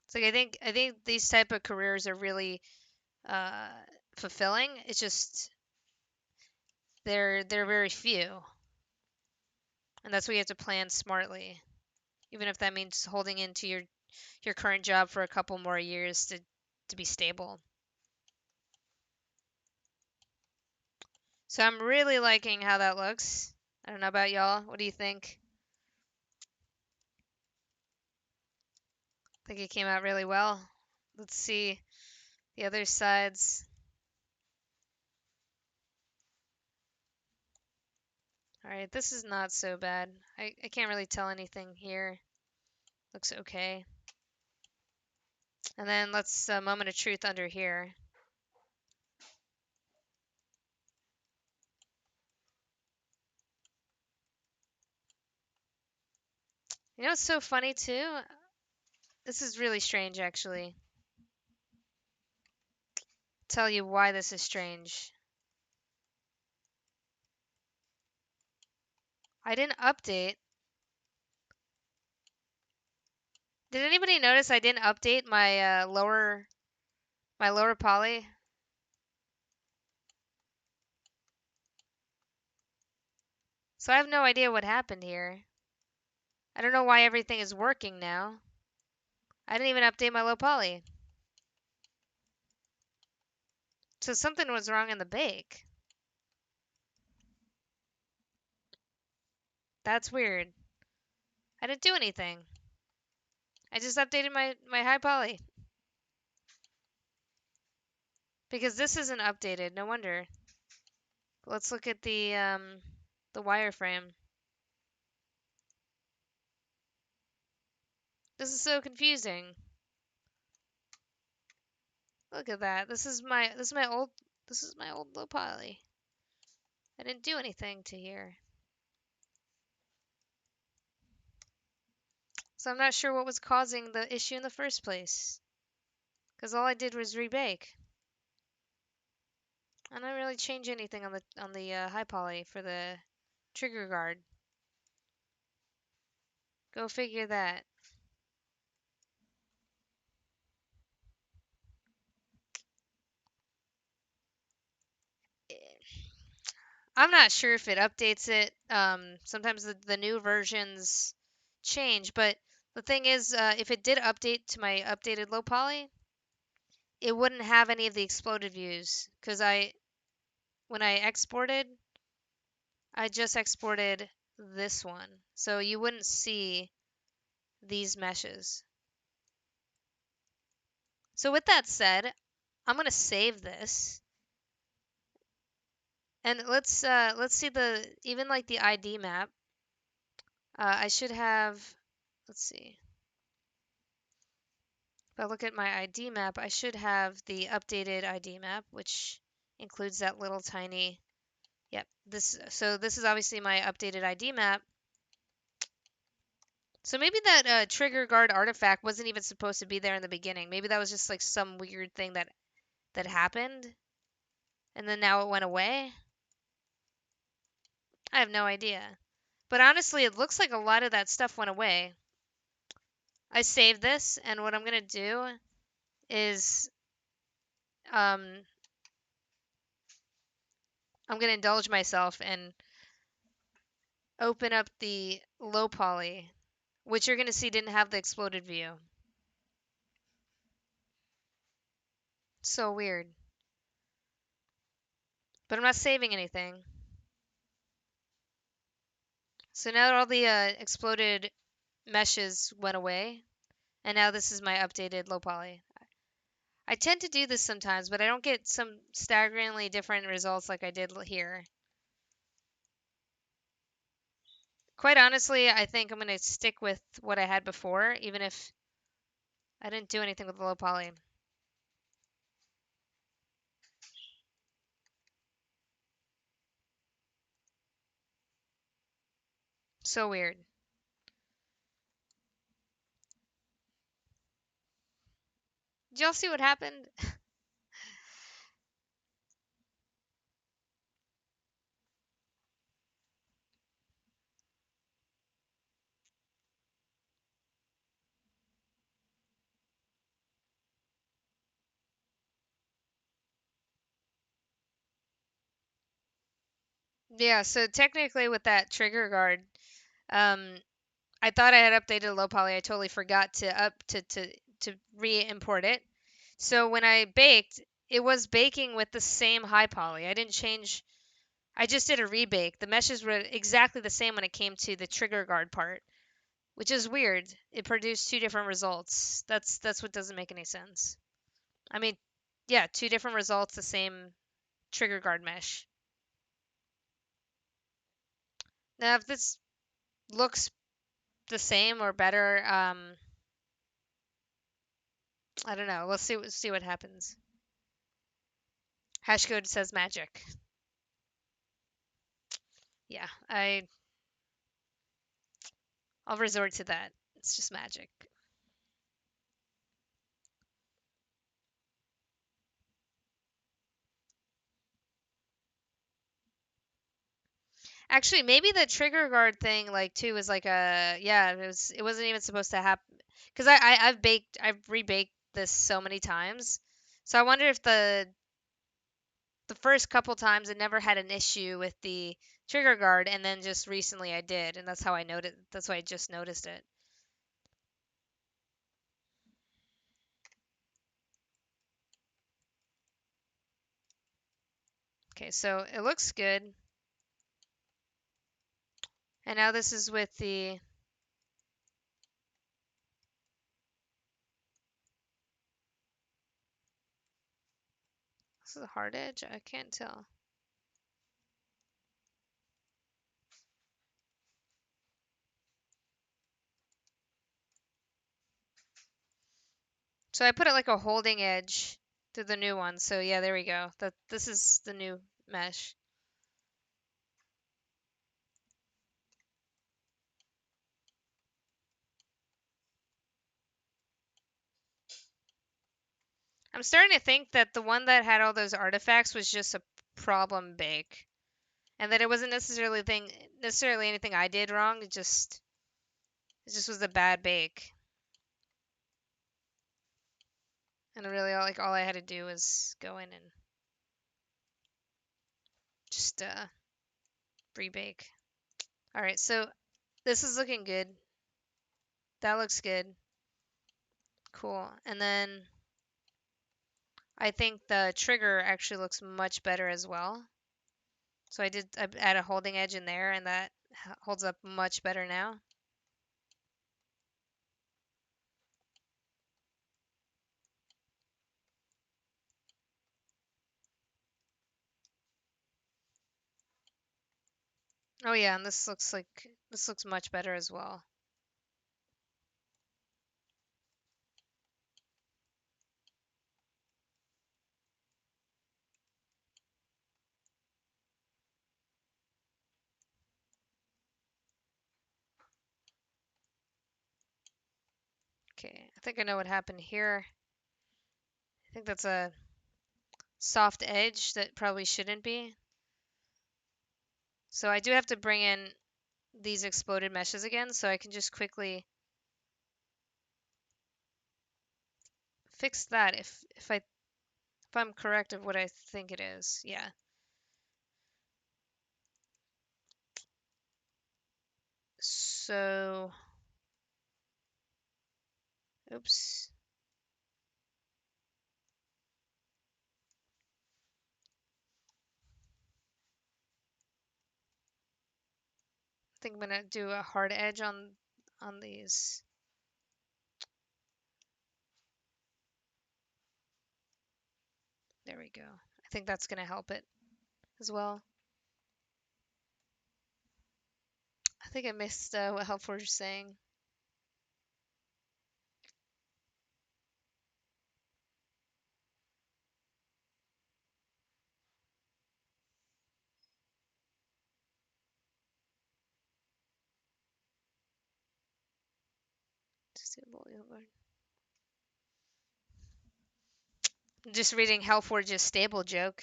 It's like I think these type of careers are really uh, fulfilling. It's just they're very few, and that's why you have to plan smartly, even if that means holding into your current job for a couple more years to be stable. So I'm really liking how that looks. I don't know about y'all. What do you think? I think it came out really well. Let's see the other sides. All right, this is not so bad. I can't really tell anything here. Looks okay. And then let's moment of truth under here. You know what's so funny too? This is really strange actually. Tell you why this is strange. I didn't update. Did anybody notice I didn't update my lower poly? So I have no idea what happened here. I don't know why everything is working now. I didn't even update my low poly. So something was wrong in the bake. That's weird. I didn't do anything. I just updated my high poly. Because this isn't updated, no wonder. Let's look at the wireframe. This is so confusing. Look at that. This is my old low poly. I didn't do anything to here. So I'm not sure what was causing the issue in the first place. Because all I did was rebake. I didn't really change anything on the high poly for the trigger guard. Go figure that. I'm not sure if it updates it. Sometimes the new versions change, but the thing is, if it did update to my updated low poly, it wouldn't have any of the exploded views because when I exported, I just exported this one, so you wouldn't see these meshes. So with that said, I'm gonna save this, and let's see even like the ID map. I should have. Let's see. If I look at my ID map, I should have the updated ID map, which includes that little tiny. Yep. So this is obviously my updated ID map. So maybe that trigger guard artifact wasn't even supposed to be there in the beginning. Maybe that was just like some weird thing that happened, and then now it went away. I have no idea. But honestly, it looks like a lot of that stuff went away. I saved this, and what I'm gonna do is um, I'm gonna indulge myself and open up the low poly, which you're gonna see didn't have the exploded view. So weird. But I'm not saving anything. So now all the exploded meshes went away, and now this is my updated low poly. I tend to do this sometimes, but I don't get some staggeringly different results like I did here. Quite honestly, I think I'm going to stick with what I had before, even if I didn't do anything with the low poly. So weird. Did y'all see what happened? Yeah, so technically with that trigger guard, um, I thought I had updated low poly. I totally forgot to re-import it. So when I baked, it was baking with the same high poly. I didn't change. I just did a rebake. The meshes were exactly the same when it came to the trigger guard part, which is weird. It produced two different results. That's what doesn't make any sense. I mean, yeah, two different results, the same trigger guard mesh. Now, if this looks the same or better, I don't know. Let's see what happens. Hashcode says magic. Yeah, I'll resort to that. It's just magic. Actually, maybe the trigger guard thing, like too, is like a yeah. It wasn't even supposed to happen because I've rebaked this so many times. So I wonder if the first couple times I never had an issue with the trigger guard, and then just recently I did, and that's how I noted. That's why I just noticed it. Okay, so it looks good, and now this is with the. This is a hard edge. I can't tell. So I put it like a holding edge to the new one. So yeah, there we go. This is the new mesh. I'm starting to think that the one that had all those artifacts was just a problem bake, and that it wasn't necessarily anything I did wrong. It just was a bad bake, and really all I had to do was go in and just rebake. All right, so this is looking good. That looks good. Cool. And then I think the trigger actually looks much better as well. So I add a holding edge in there, and that holds up much better now. Oh yeah, and this looks much better as well. Okay, I think I know what happened here. I think that's a soft edge that probably shouldn't be. So I do have to bring in these exploded meshes again, so I can just quickly fix that if I'm correct of what I think it is. Yeah. So, oops. I think I'm gonna do a hard edge on these. There we go. I think that's gonna help it as well. I think I missed what Helpforge was saying. Just reading Helforge's stable joke.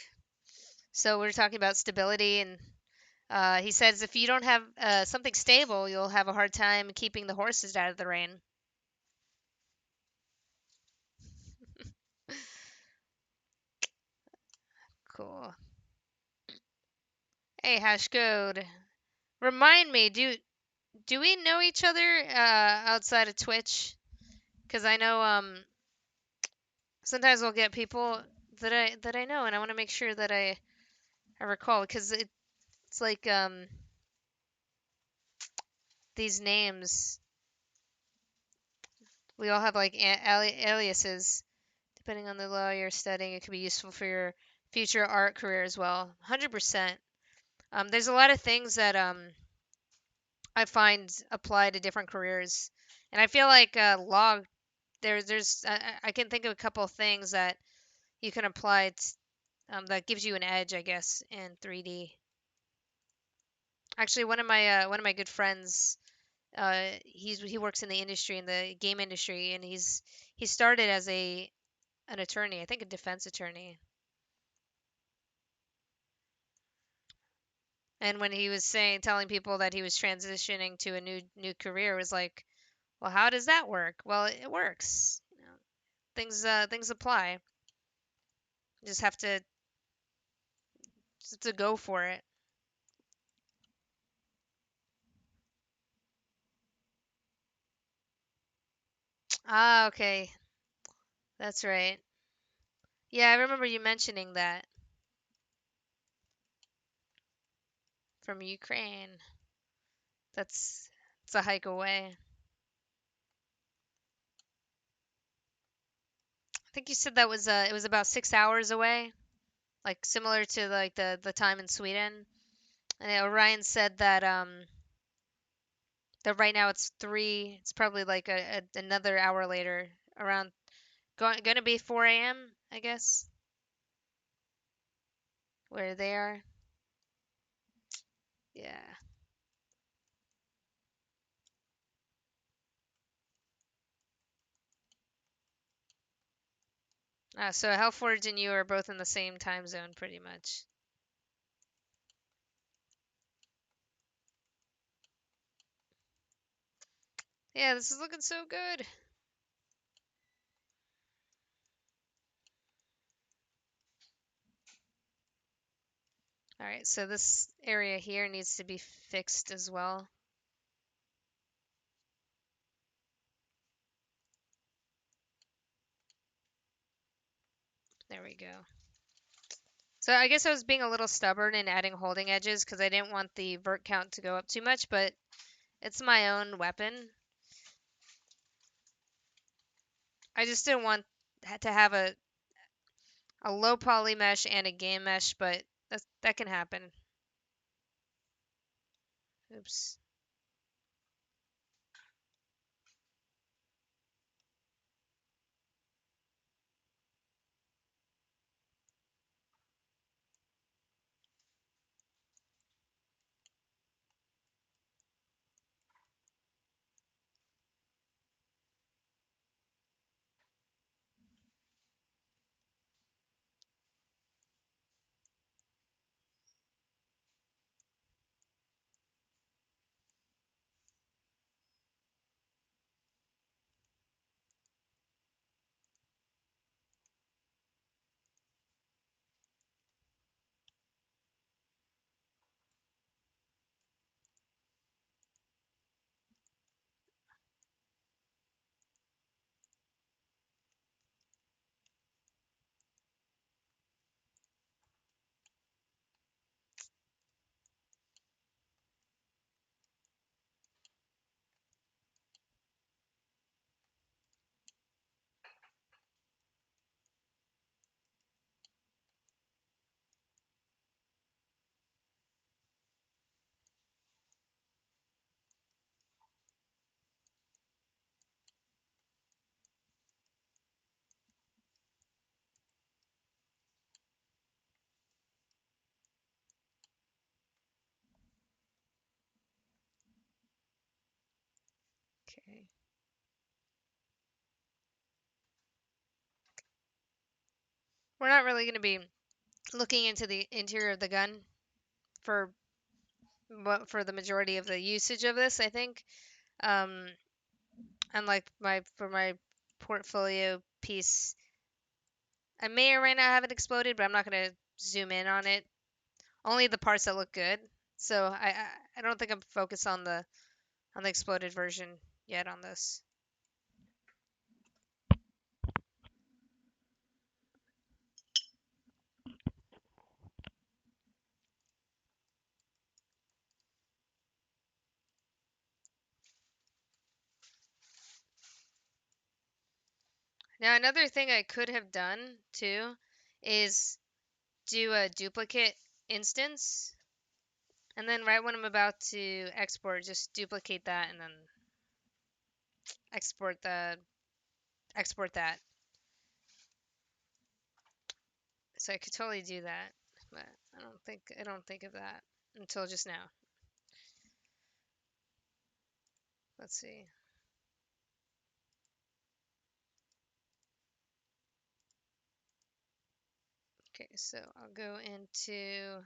So we're talking about stability, and he says if you don't have something stable, you'll have a hard time keeping the horses out of the rain. Cool. Hey, Hashcode. Remind me, do we know each other outside of Twitch? Because I know sometimes we'll get people that I know, and I want to make sure that I recall because it's like these names. We all have like aliases. Depending on the law you're studying, it could be useful for your future art career as well. 100%. There's a lot of things that I find apply to different careers, and I feel like law. There's I can think of a couple of things that you can apply that gives you an edge, I guess, in 3D. Actually, one of my good friends, he works in the industry, in the game industry, and he started as an attorney, I think a defense attorney. And when he was telling people that he was transitioning to a new career, it was like, well, how does that work? Well, it works. Things apply. You just have to go for it. Ah, okay. That's right. Yeah, I remember you mentioning that from Ukraine. That's it's a hike away. I think you said that was it was about 6 hours away, like similar to like the time in Sweden. And Orion said that right now it's 3. It's probably like another hour later, around gonna be 4 a.m. I guess where they are. Yeah. So Hellforge and you are both in the same time zone, pretty much. Yeah, this is looking so good. All right, so this area here needs to be fixed as well. There we go. So I guess I was being a little stubborn in adding holding edges because I didn't want the vert count to go up too much, but it's my own weapon. I just didn't want to have a low poly mesh and a game mesh, but that can happen. Oops. Okay. We're not really going to be looking into the interior of the gun for for the majority of the usage of this, I think. Um, unlike my portfolio piece, I may or may not have it exploded, but I'm not going to zoom in on it. Only the parts that look good. So I don't think I'm focused on the exploded version yet on this. Now another thing I could have done too is do a duplicate instance, and then right when I'm about to export, just duplicate that and then export that. So I could totally do that, but I don't think of that until just now. Let's see. Okay, so I'll go into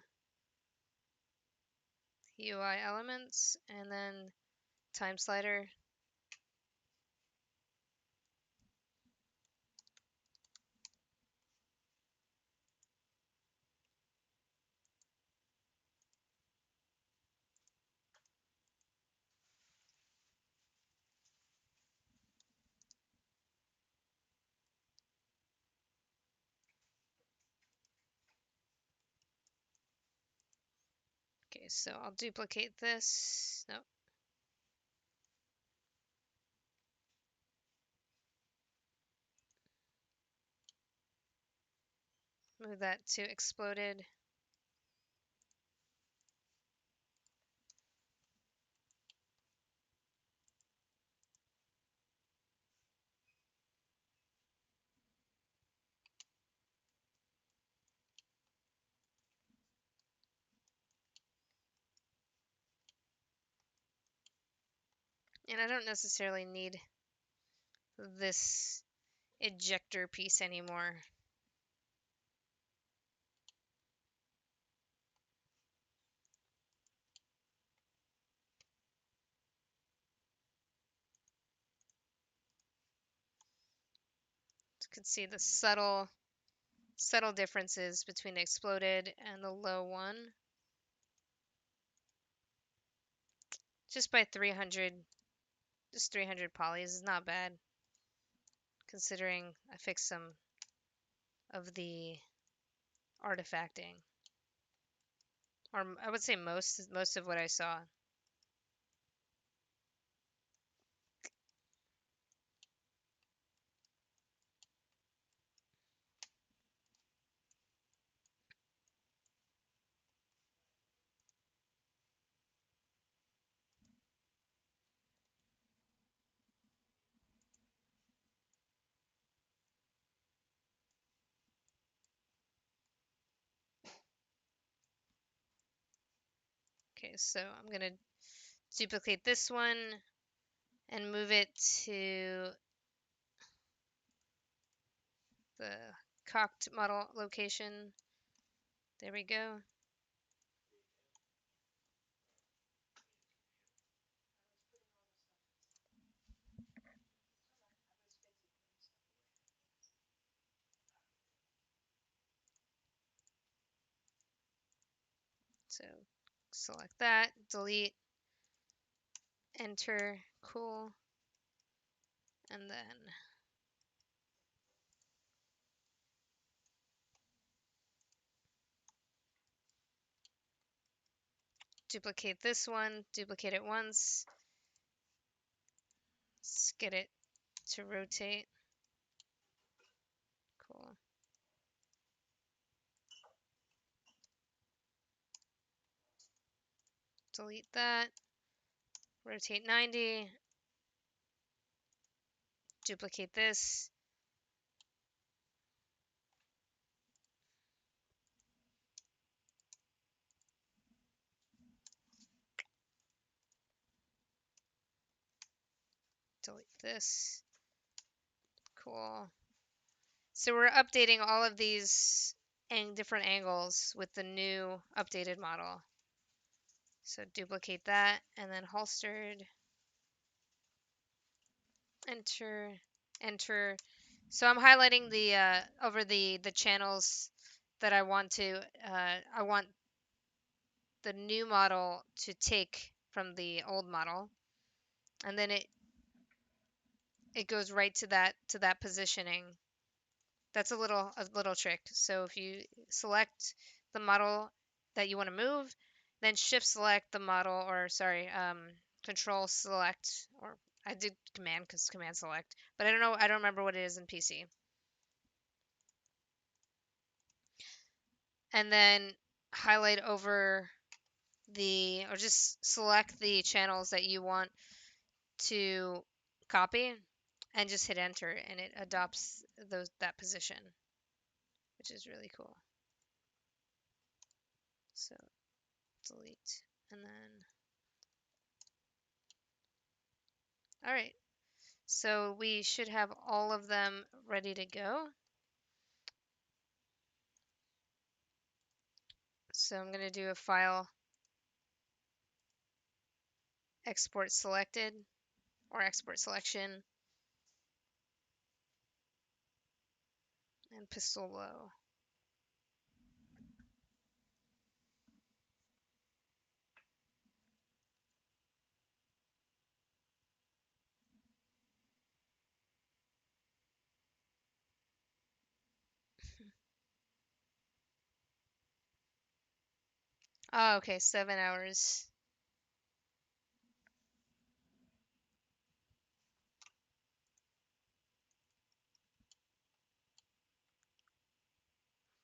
UI elements and then time slider. Okay, so I'll duplicate this. No, move that to exploded. And I don't necessarily need this ejector piece anymore. You can see the subtle differences between the exploded and the low one. Just by 300, just 300 polys is not bad, considering I fixed some of the artifacting, or I would say most of what I saw. Okay, so I'm gonna duplicate this one and move it to the cocked model location. There we go. So select that, delete, enter, cool, and then duplicate this one, duplicate it once, let's get it to rotate. Cool. Delete that, rotate 90, duplicate this, delete this. Cool. So we're updating all of these different angles with the new updated model. So duplicate that and then holstered, enter, enter. So I'm highlighting the over the channels that I want to I want the new model to take from the old model, and then it goes right to that positioning. That's a little trick. So if you select the model that you want to move, then shift select the model, or sorry, control select, or I did command because command select, but I don't know, I don't remember what it is in PC. And then highlight over or just select the channels that you want to copy and just hit enter and it adopts that position, which is really cool. So delete and then all right, so we should have all of them ready to go. So I'm going to do a file export selected or export selection and Pistolo. Oh, okay, 7 hours.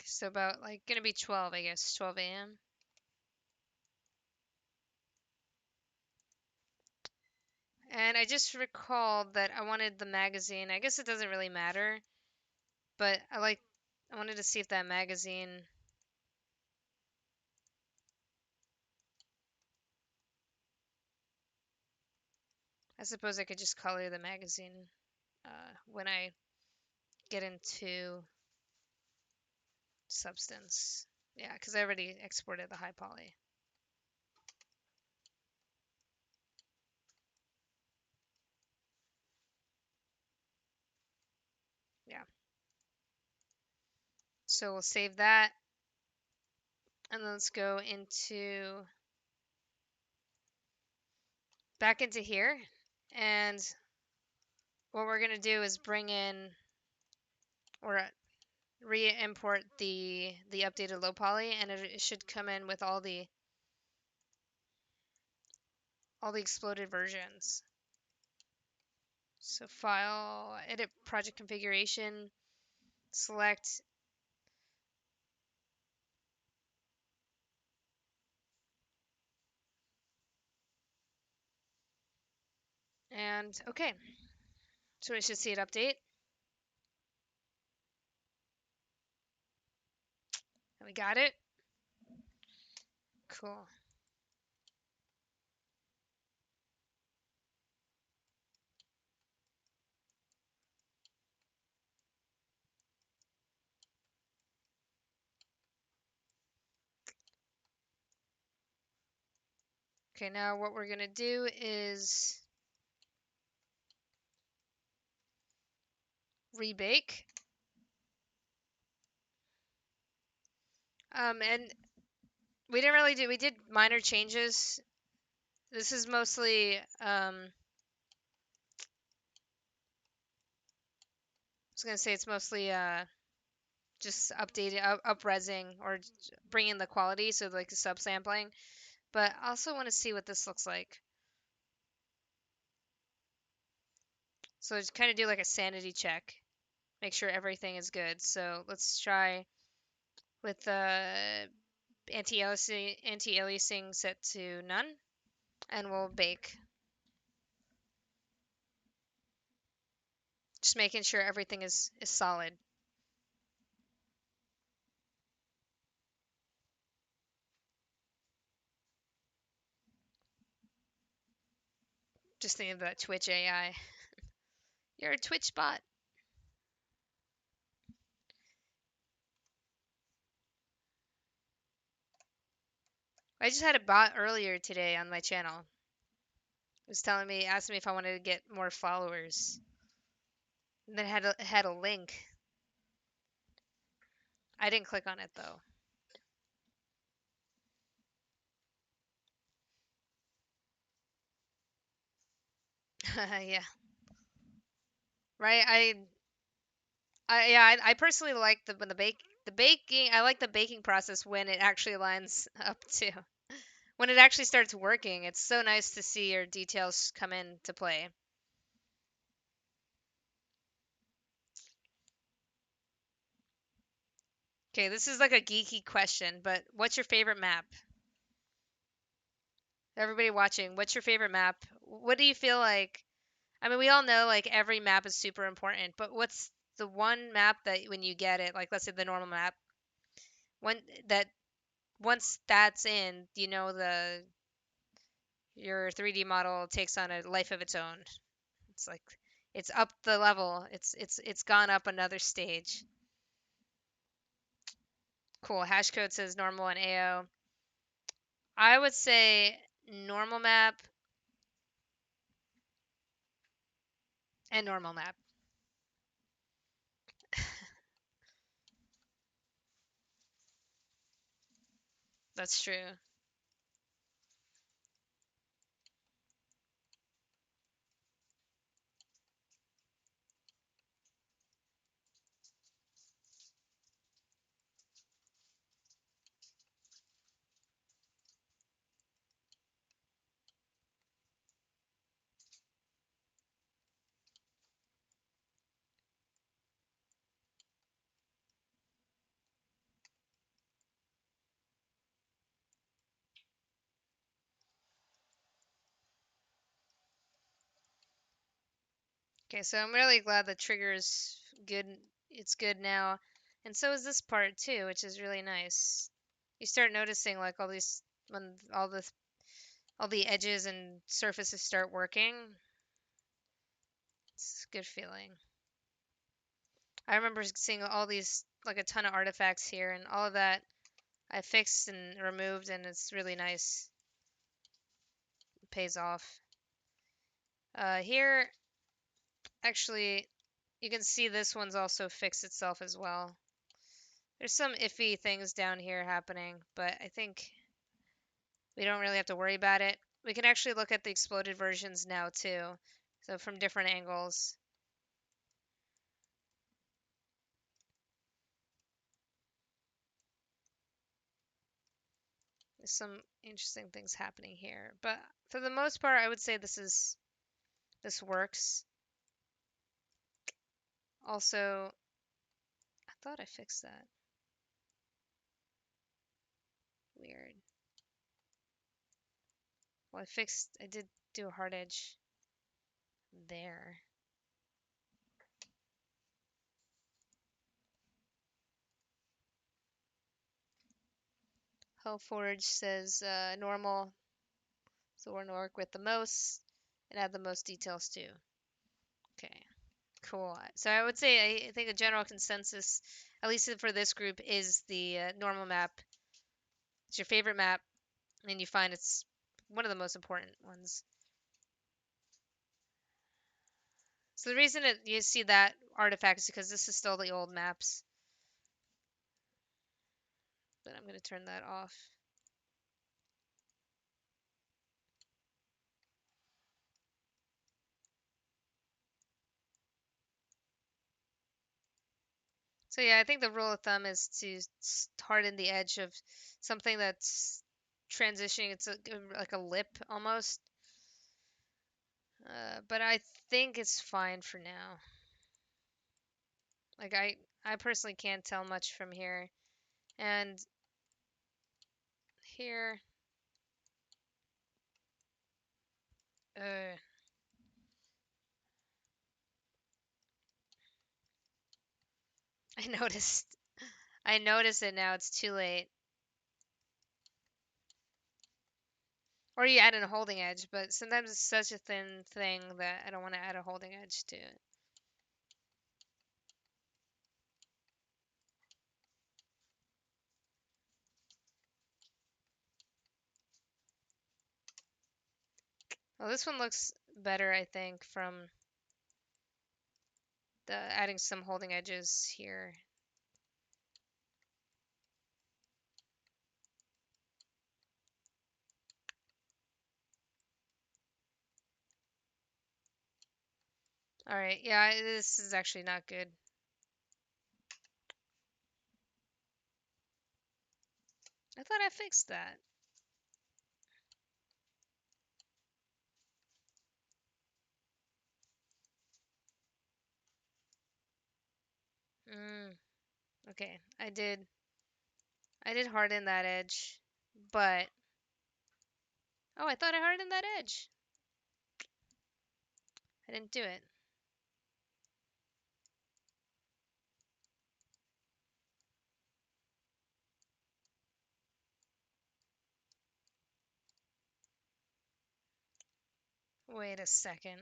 So about like gonna be 12, I guess, 12 a.m. And I just recalled that I wanted the magazine. I guess it doesn't really matter, but I wanted to see if that magazine. I suppose I could just color the magazine when I get into Substance. Yeah, because I already exported the high poly. Yeah. So we'll save that. And let's go back into here. And what we're going to do is bring in or re-import the updated low poly, and it should come in with all the exploded versions. So file, edit project configuration, select, and okay. So we should see it update. And we got it. Cool. Okay, now what we're gonna do is rebake. And we didn't really we did minor changes. This is mostly, I was gonna say it's mostly just updating, up-resing, or bringing the quality, so like the subsampling. But I also want to see what this looks like. So just kind of do like a sanity check, make sure everything is good. So let's try with anti-aliasing set to none, and we'll bake. Just making sure everything is solid. Just thinking of that Twitch AI. You're a Twitch bot. I just had a bot earlier today on my channel. It was telling me, asking me if I wanted to get more followers. And then had a link. I didn't click on it though. Yeah. Right. I personally like the baking. I like the baking process when it actually lines up to when it actually starts working. It's so nice to see your details come into play. Okay, this is like a geeky question, but what's your favorite map? Everybody watching, what's your favorite map? What do you feel like? I mean, we all know like every map is super important, but what's the one map that when you get it, like let's say the normal map, when that once that's in, you know your 3D model takes on a life of its own. It's like it's up the level. It's gone up another stage. Cool. Hashcode says normal and AO. I would say normal map and normal map. That's true. Okay, so I'm really glad the trigger's good. It's good now, and so is this part too, which is really nice. You start noticing like all these when all the edges and surfaces start working. It's a good feeling. I remember seeing all these like a ton of artifacts here, and all of that I fixed and removed, and it's really nice. It pays off. Here, actually, you can see this one's also fixed itself as well. There's some iffy things down here happening, but I think we don't really have to worry about it. We can actually look at the exploded versions now too, so from different angles. There's some interesting things happening here, but for the most part, I would say this works. Also, I thought I fixed that. Weird. Well, I did do a hard edge there. Hellforge says normal, so we're gonna work with the most and add the most details too. Okay, cool. So I would say I think a general consensus, at least for this group, is the normal map. It's your favorite map, and you find it's one of the most important ones. So the reason that you see that artifact is because this is still the old maps. But I'm going to turn that off. So yeah, I think the rule of thumb is to harden the edge of something that's transitioning. It's like a lip almost. But I think it's fine for now. Like I personally can't tell much from here. And here, uh, I noticed. I noticed it now. It's too late. Or you add in a holding edge, but sometimes it's such a thin thing that I don't want to add a holding edge to it. Well, this one looks better, I think, from the adding some holding edges here. All right, yeah, this is actually not good. I thought I fixed that. Mm, okay, I did harden that edge, but oh, I thought I hardened that edge. I didn't do it. Wait a second.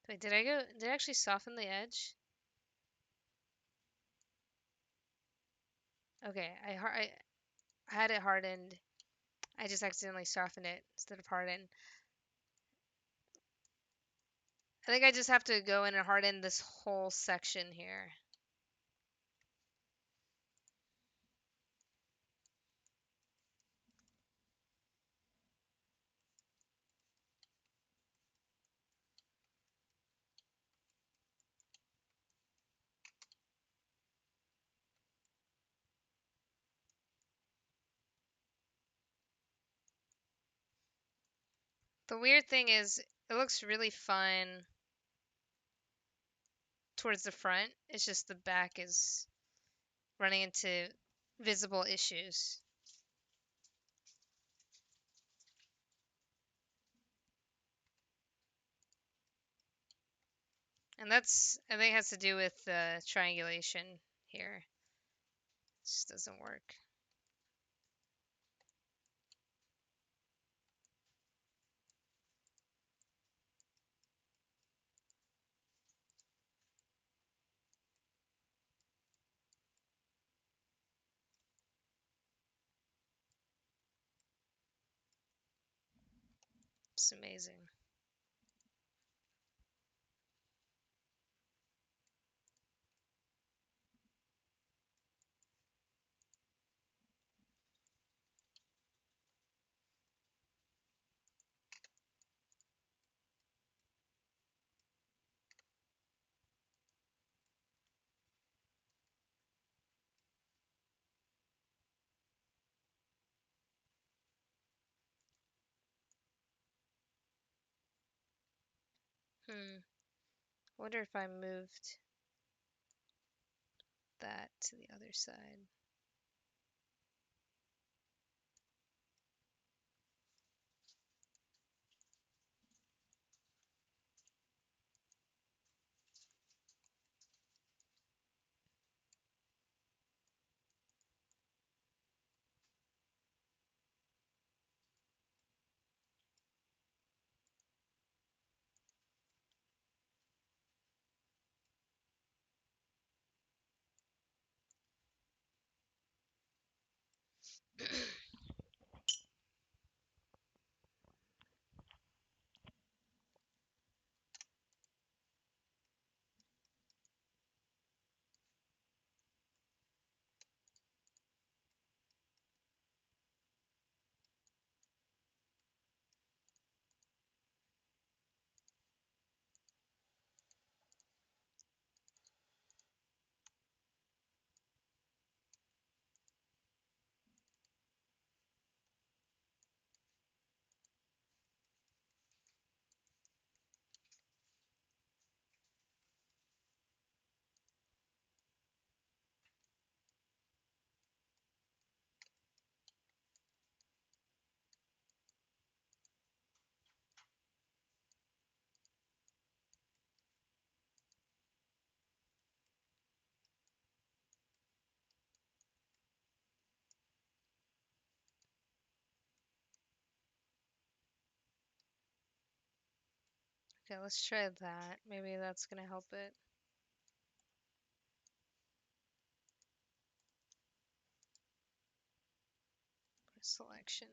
Wait, did I actually soften the edge? Okay, I had it hardened. I just accidentally softened it instead of hardened. I think I just have to go in and harden this whole section here. The weird thing is, it looks really fun towards the front. It's just the back is running into visible issues. And that's, I think, has to do with the triangulation here. It just doesn't work. It's amazing. Hmm. Wonder if I moved that to the other side. Okay, let's try that. Maybe that's gonna help it. Selection.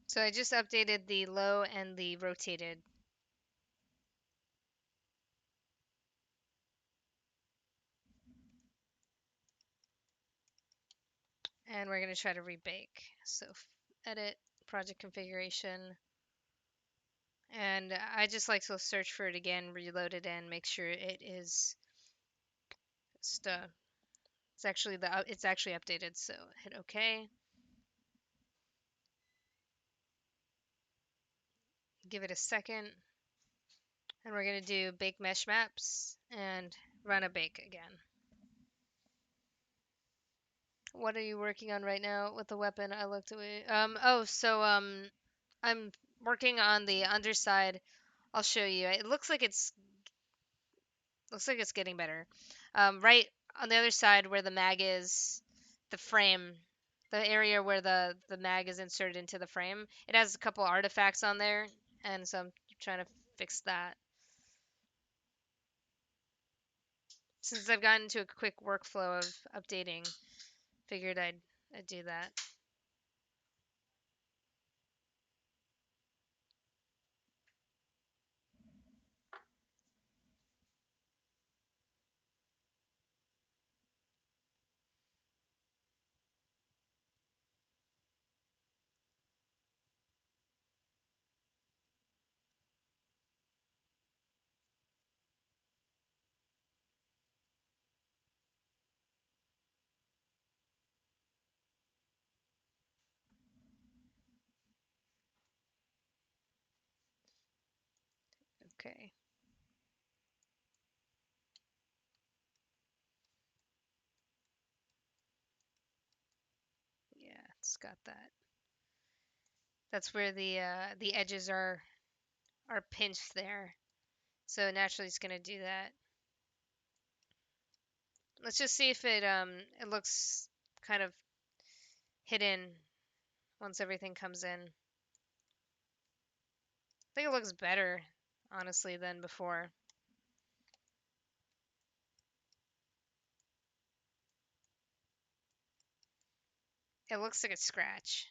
So I just updated the low and the rotated. And we're going to try to rebake. So edit, project configuration. And I just like to search for it again, reload it in, make sure it is it's actually it's actually updated. So hit OK. Give it a second. And we're going to do bake mesh maps and run a bake again. What are you working on right now with the weapon? I looked away. I'm working on the underside. I'll show you. It looks like it's getting better. Right on the other side where the mag is, the frame, the area where the mag is inserted into the frame, it has a couple artifacts on there, and so I'm trying to fix that. Since I've gotten into a quick workflow of updating, figured I'd do that. Okay. Yeah, it's got that. That's where the edges are pinched there. So naturally it's gonna do that. Let's just see if it looks kind of hidden once everything comes in. I think it looks better, honestly, than before. It looks like a scratch.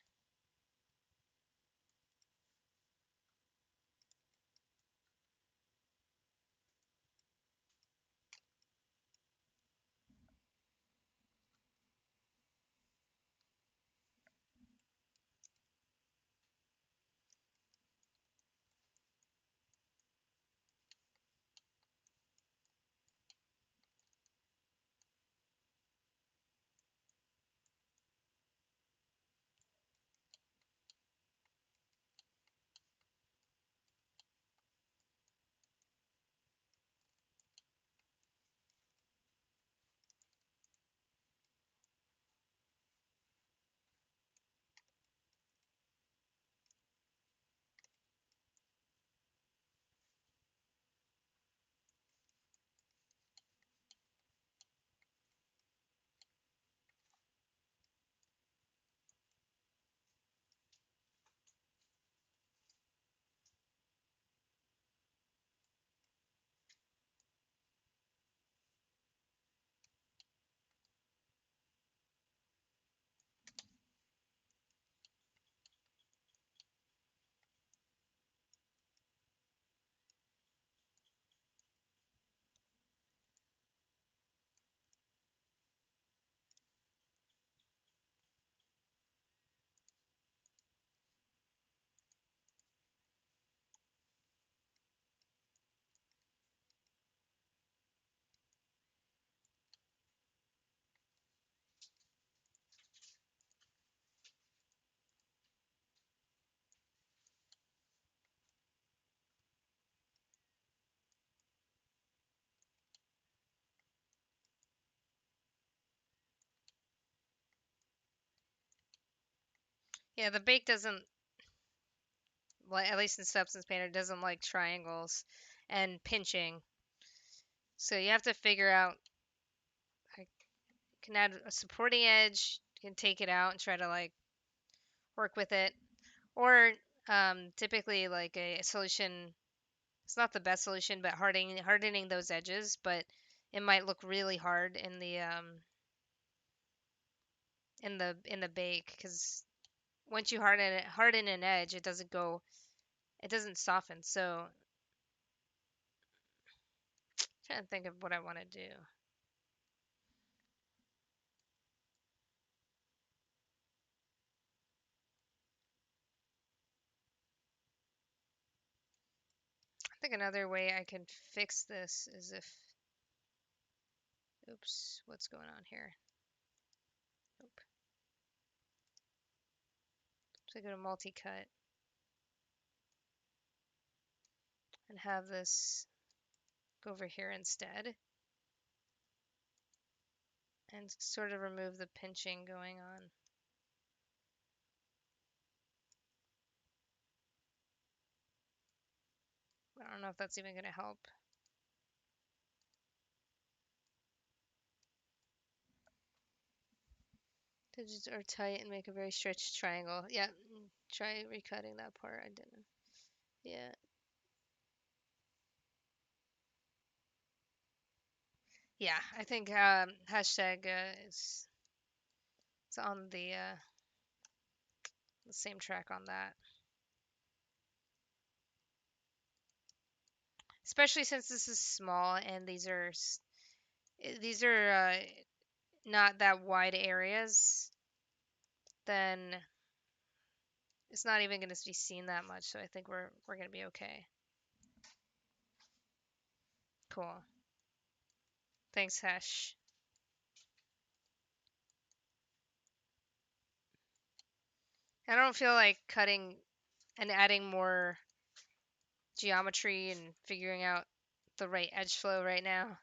Yeah, the bake doesn't, well, at least in Substance Painter, doesn't like triangles and pinching. So you have to figure out, I can add a supporting edge, you can take it out and try to like work with it. Or typically like a solution, it's not the best solution, but hardening those edges, but it might look really hard in the bake because once you harden an edge, it doesn't soften. So I'm trying to think of what I want to do. I think another way I can fix this is if, oops, what's going on here? Oop. So I go to multi-cut and have this go over here instead and sort of remove the pinching going on. I don't know if that's even going to help. Edges are tight and make a very stretched triangle. Yeah, try recutting that part. I didn't. Yeah. Yeah, I think hashtag is it's on the same track on that. Especially since this is small and these are not that wide areas, then it's not even going to be seen that much. So I think we're going to be okay. Cool. Thanks, Hash. I don't feel like cutting and adding more geometry and figuring out the right edge flow right now.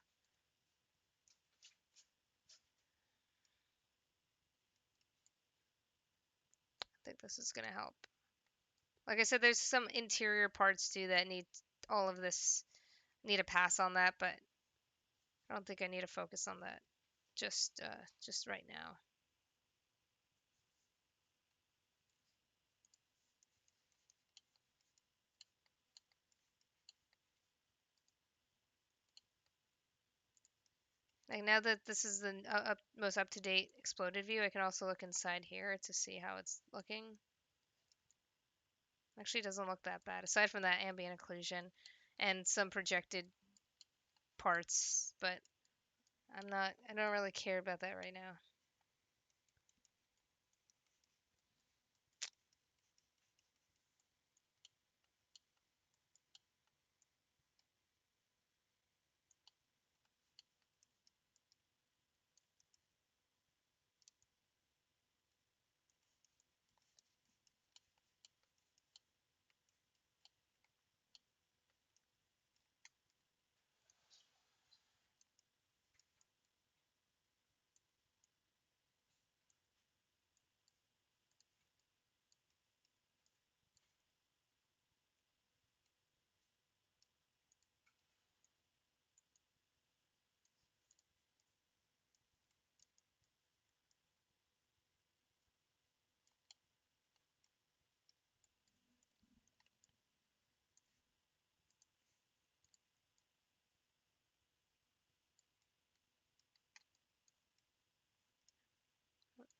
I think this is going to help. Like I said, there's some interior parts too that need all of this, need a pass on that, but I don't think I need to focus on that just right now. Like now that this is the most up-to-date exploded view, I can also look inside here to see how it's looking. Actually, it doesn't look that bad, aside from that ambient occlusion and some projected parts, but I don't really care about that right now.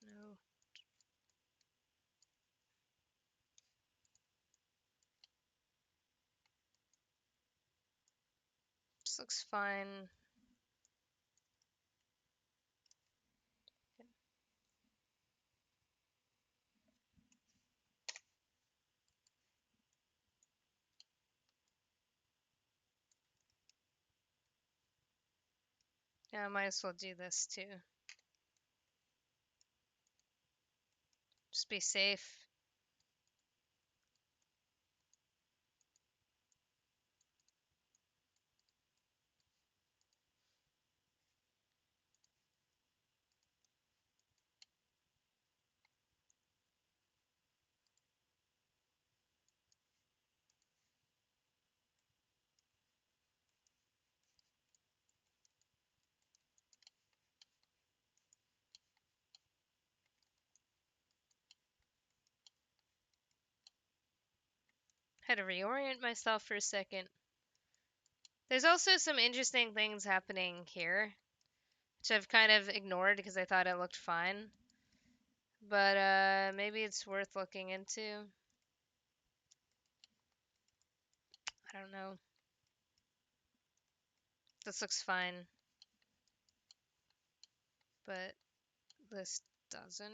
No, this looks fine. Yeah, I might as well do this too. Just be safe. Had to reorient myself for a second. There's also some interesting things happening here, which I've kind of ignored because I thought it looked fine. but maybe it's worth looking into. I don't know. This looks fine, but this doesn't.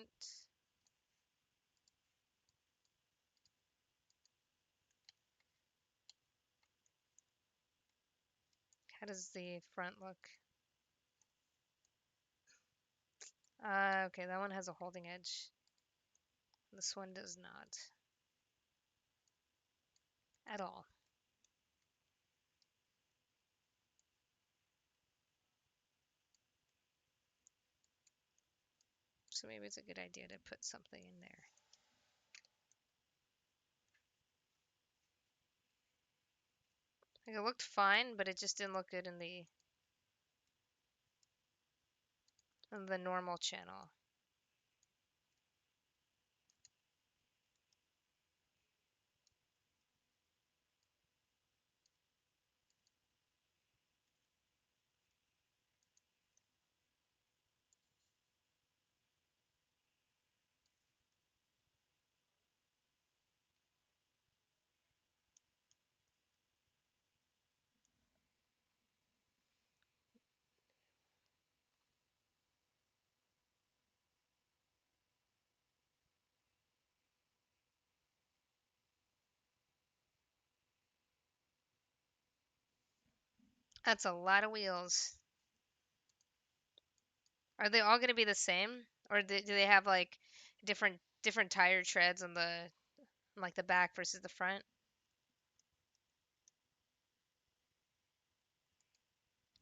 How does the front look? Okay, that one has a holding edge. This one does not. At all. So maybe it's a good idea to put something in there. Like it looked fine, but it just didn't look good in the normal channel. That's a lot of wheels. Are they all going to be the same, or do they have like different tire treads on like the back versus the front?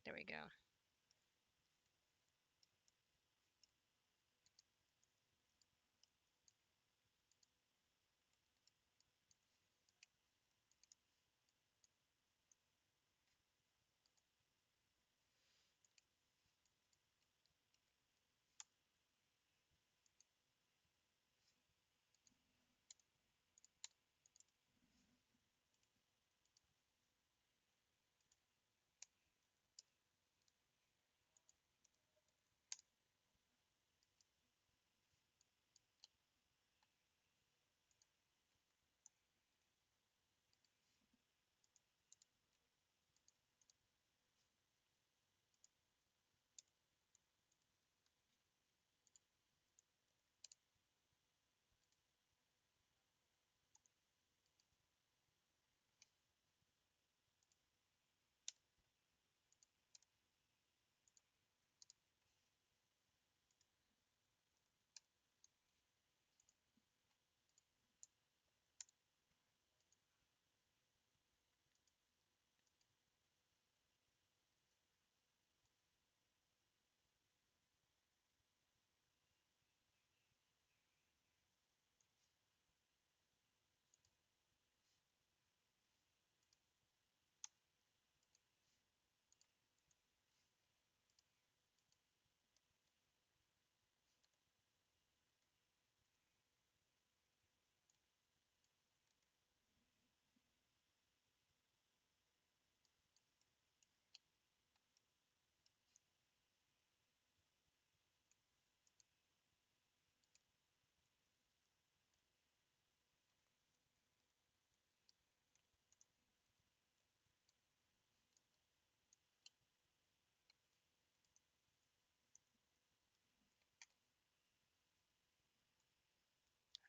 There we go.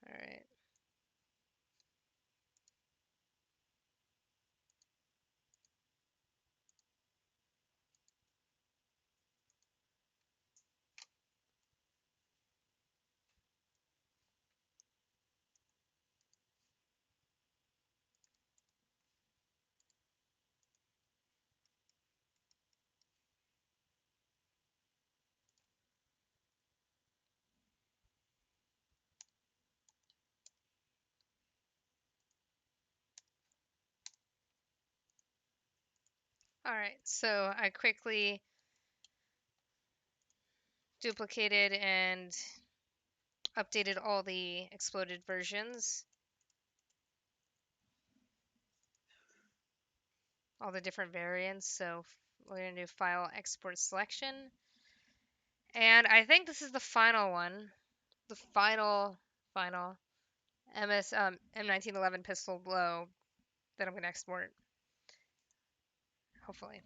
All right. All right. So I quickly duplicated and updated all the exploded versions, all the different variants. So we're going to do file export selection. And I think this is the final one. the final M1911 pistol blow that I'm gonna export, hopefully.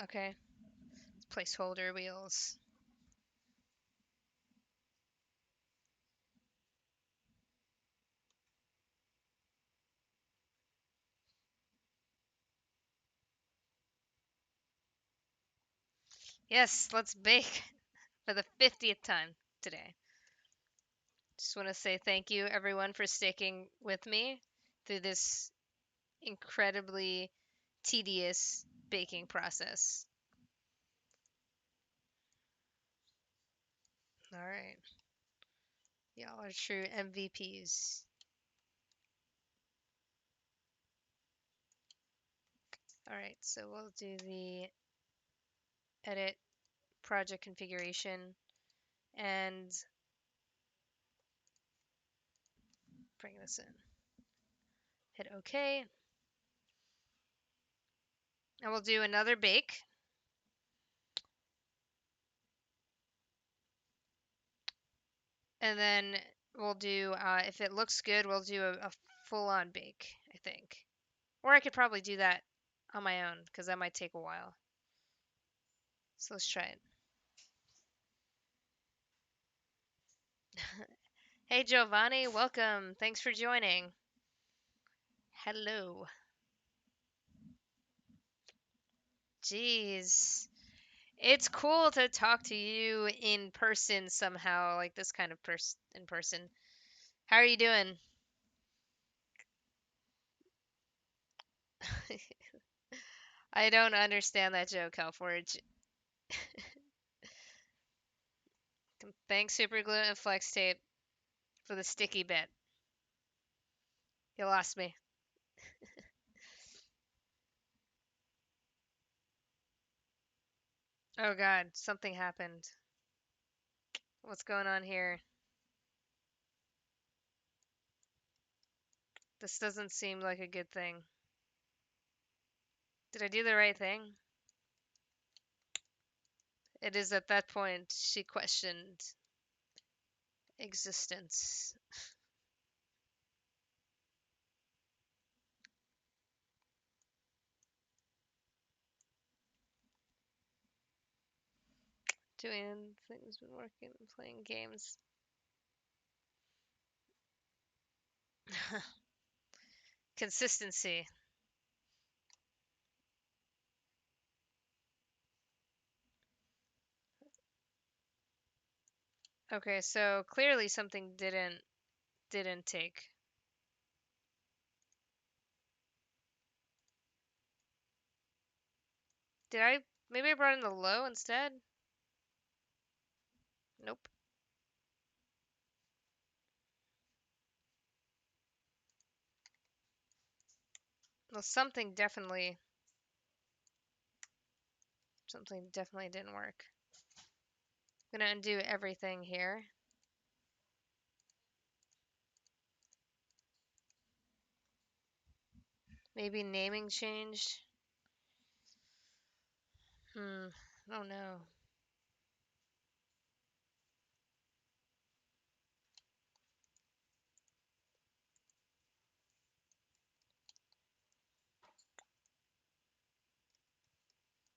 Okay. Placeholder wheels. Yes, let's bake for the 50th time today. Just want to say thank you, everyone, for sticking with me through this incredibly tedious baking process. All right. Y'all are true MVPs. All right, so we'll do the edit project configuration and bring this in. Hit OK. And we'll do another bake. And then we'll do, if it looks good, we'll do a full-on bake, I think. Or I could probably do that on my own, because that might take a while. So let's try it. Hey Giovanni, welcome. Thanks for joining. Hello. Jeez. It's cool to talk to you in person somehow, like this kind of in person. How are you doing? I don't understand that joke, Hellforge. Thanks, Superglue and Flex Tape, for the sticky bit. You lost me. Oh god, something happened. What's going on here? This doesn't seem like a good thing. Did I do the right thing? It is at that point she questioned existence. Doing things, been working, playing games. Consistency. Okay, so clearly something didn't take. Did I maybe I brought in the low instead? Nope. Well, something definitely didn't work. I'm gonna undo everything here. Maybe naming changed. I don't know.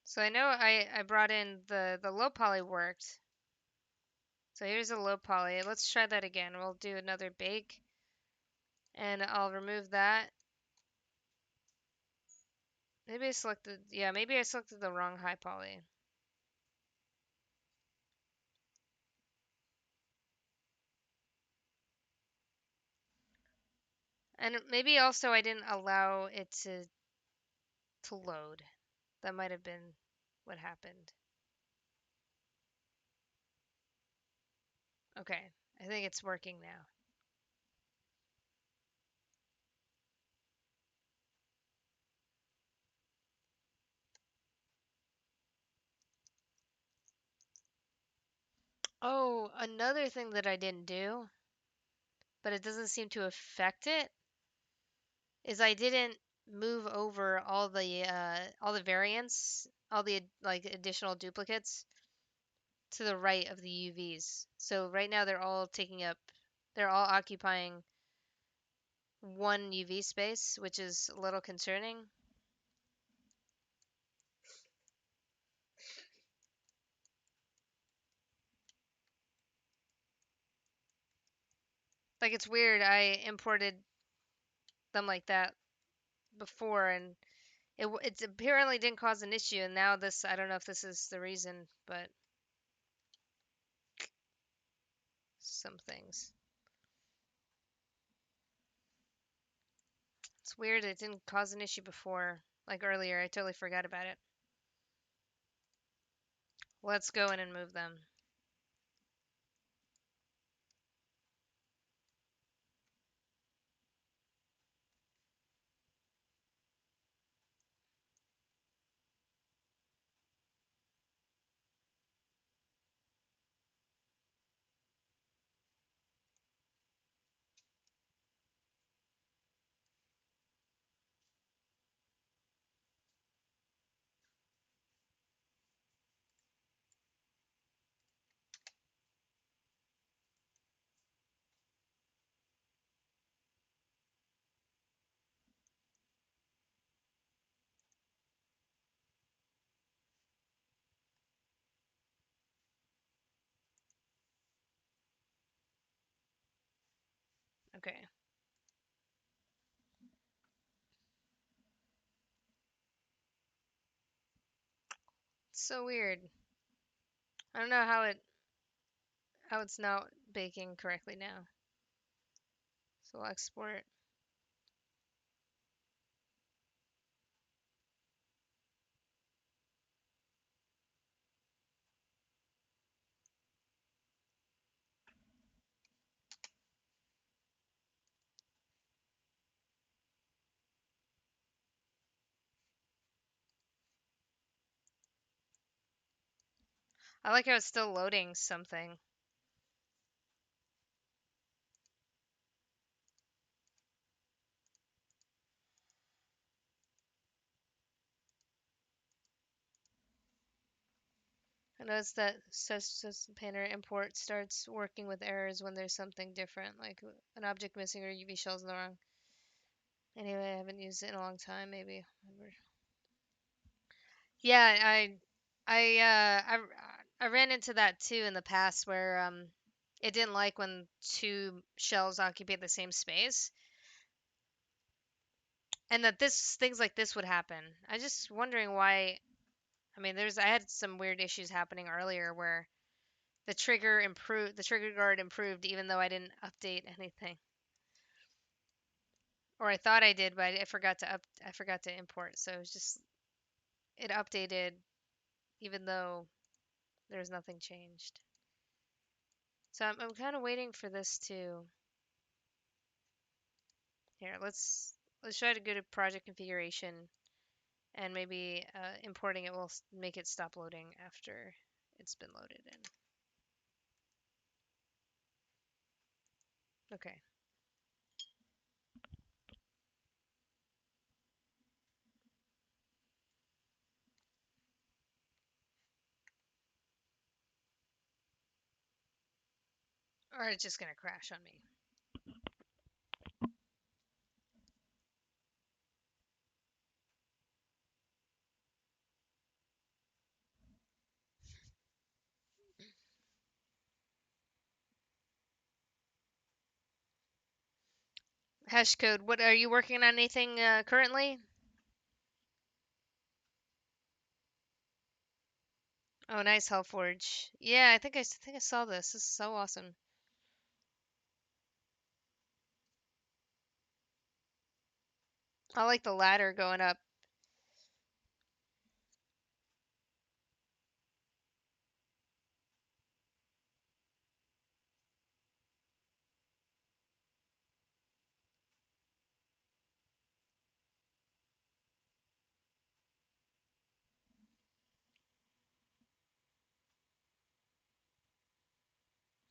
So I know I brought in the low poly worked. So here's a low poly. Let's try that again. We'll do another bake. And I'll remove that. Maybe I selected the wrong high poly. And maybe also I didn't allow it to load. That might have been what happened. Okay, I think it's working now. Oh, another thing that I didn't do, but it doesn't seem to affect it, is I didn't move over all the variants, all the like additional duplicates to the right of the UVs. So right now they're all occupying one UV space, which is a little concerning. Like it's weird. I imported them like that before, and it apparently didn't cause an issue. And now this, I don't know if this is the reason, but some things. It's weird. It didn't cause an issue before, like earlier. I totally forgot about it. Let's go in and move them. Okay. It's so weird. I don't know how it's not baking correctly now. So I'll export. I like how it's still loading something. I noticed that System Painter import starts working with errors when there's something different, like an object missing or UV shells in the wrong. Anyway, I haven't used it in a long time, maybe. Yeah, I ran into that too in the past where it didn't like when two shells occupy the same space, and that this things like this would happen. I just wondering why. I mean, I had some weird issues happening earlier where the trigger guard improved even though I didn't update anything. Or I thought I did, but I forgot to import. So it was just it updated even though there's nothing changed. So I'm kind of waiting for this to here. Let's try to go to project configuration and maybe importing it will make it stop loading after it's been loaded in. Okay. Or it's just gonna crash on me. Hash code. What are you working on anything currently? Oh, nice Hellforge. Yeah, think I saw this. This is so awesome. I like the ladder going up.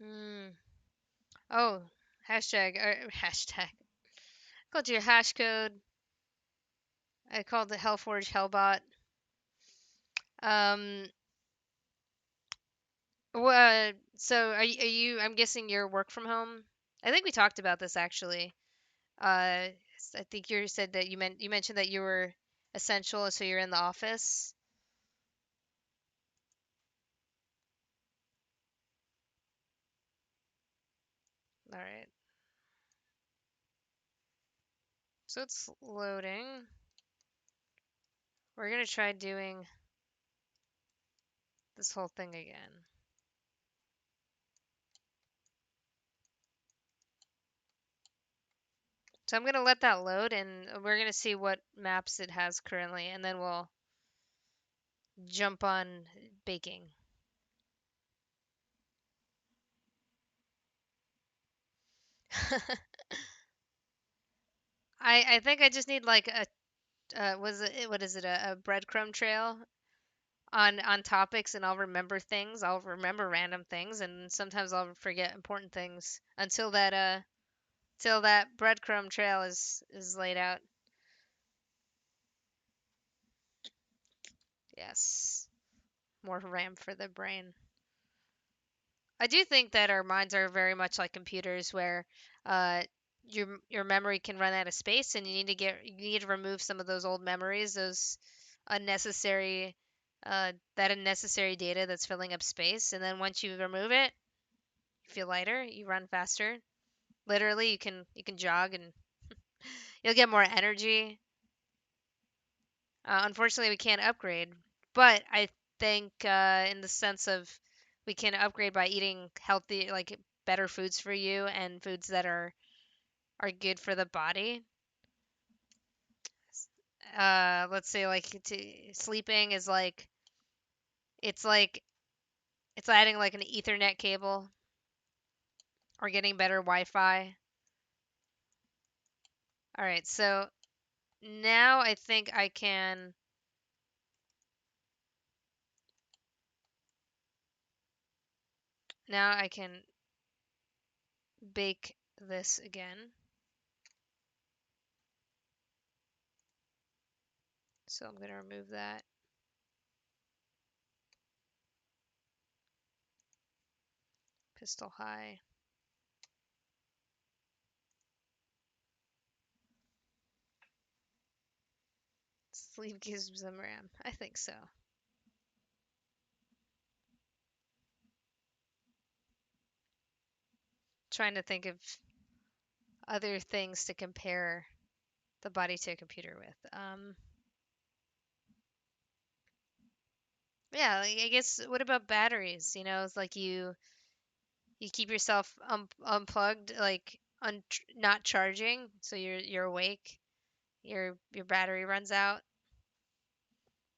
Hmm. Oh, hashtag or hashtag. Go to your hash code. I called it Hellforge Hellbot. Um, so I'm guessing you're work from home? I think we talked about this actually. I think you said that you mentioned that you were essential, so you're in the office. All right. So it's loading. We're gonna try doing this whole thing again. So I'm gonna let that load, and we're gonna see what maps it has currently, and then we'll jump on baking. I think I just need like a was it what is it a breadcrumb trail on topics, and I'll remember things. I'll remember random things, and sometimes I'll forget important things until that breadcrumb trail is laid out. Yes, more RAM for the brain. I do think that our minds are very much like computers, where uh, your memory can run out of space, and you need to remove some of those old memories, those unnecessary that unnecessary data that's filling up space. And then once you remove it, you feel lighter, you run faster. Literally, you can jog and you'll get more energy. Unfortunately, we can't upgrade, but I think in the sense of we can upgrade by eating healthy, like better foods for you and foods that are good for the body. Let's say like sleeping is it's like it's adding like an Ethernet cable or getting better Wi-Fi. All right, so now I think I can bake this again. So I'm gonna remove that. Pistol high. Sleeve gives some RAM. I think so. Trying to think of other things to compare the body to a computer with. Yeah, like, I guess what about batteries? It's like you keep yourself unplugged, like not charging, so you're awake. Your battery runs out.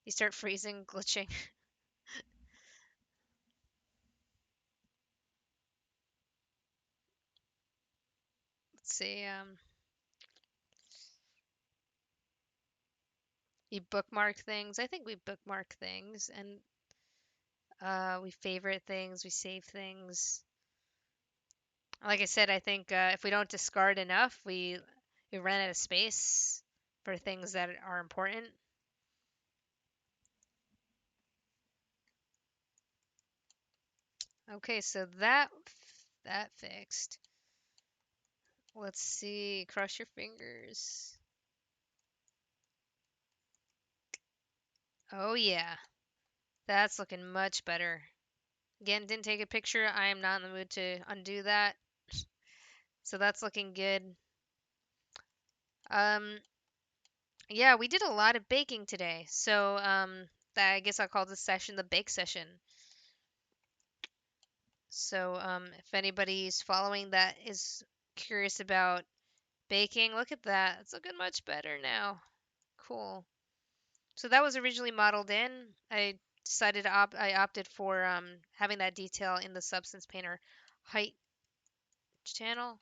You start freezing, glitching. Let's see. You bookmark things. I think we bookmark things, and we favorite things. We save things. Like I said, I think if we don't discard enough, we run out of space for things that are important. Okay, so that fixed. Let's see. Cross your fingers. Oh yeah, that's looking much better. Again, didn't take a picture. I am not in the mood to undo that. So that's looking good. Um, yeah, we did a lot of baking today. So I guess I'll call this session the bake session. So, if anybody's following that is curious about baking, look at that. It's looking much better now. Cool. So that was originally modeled in. I opted for having that detail in the Substance Painter height channel,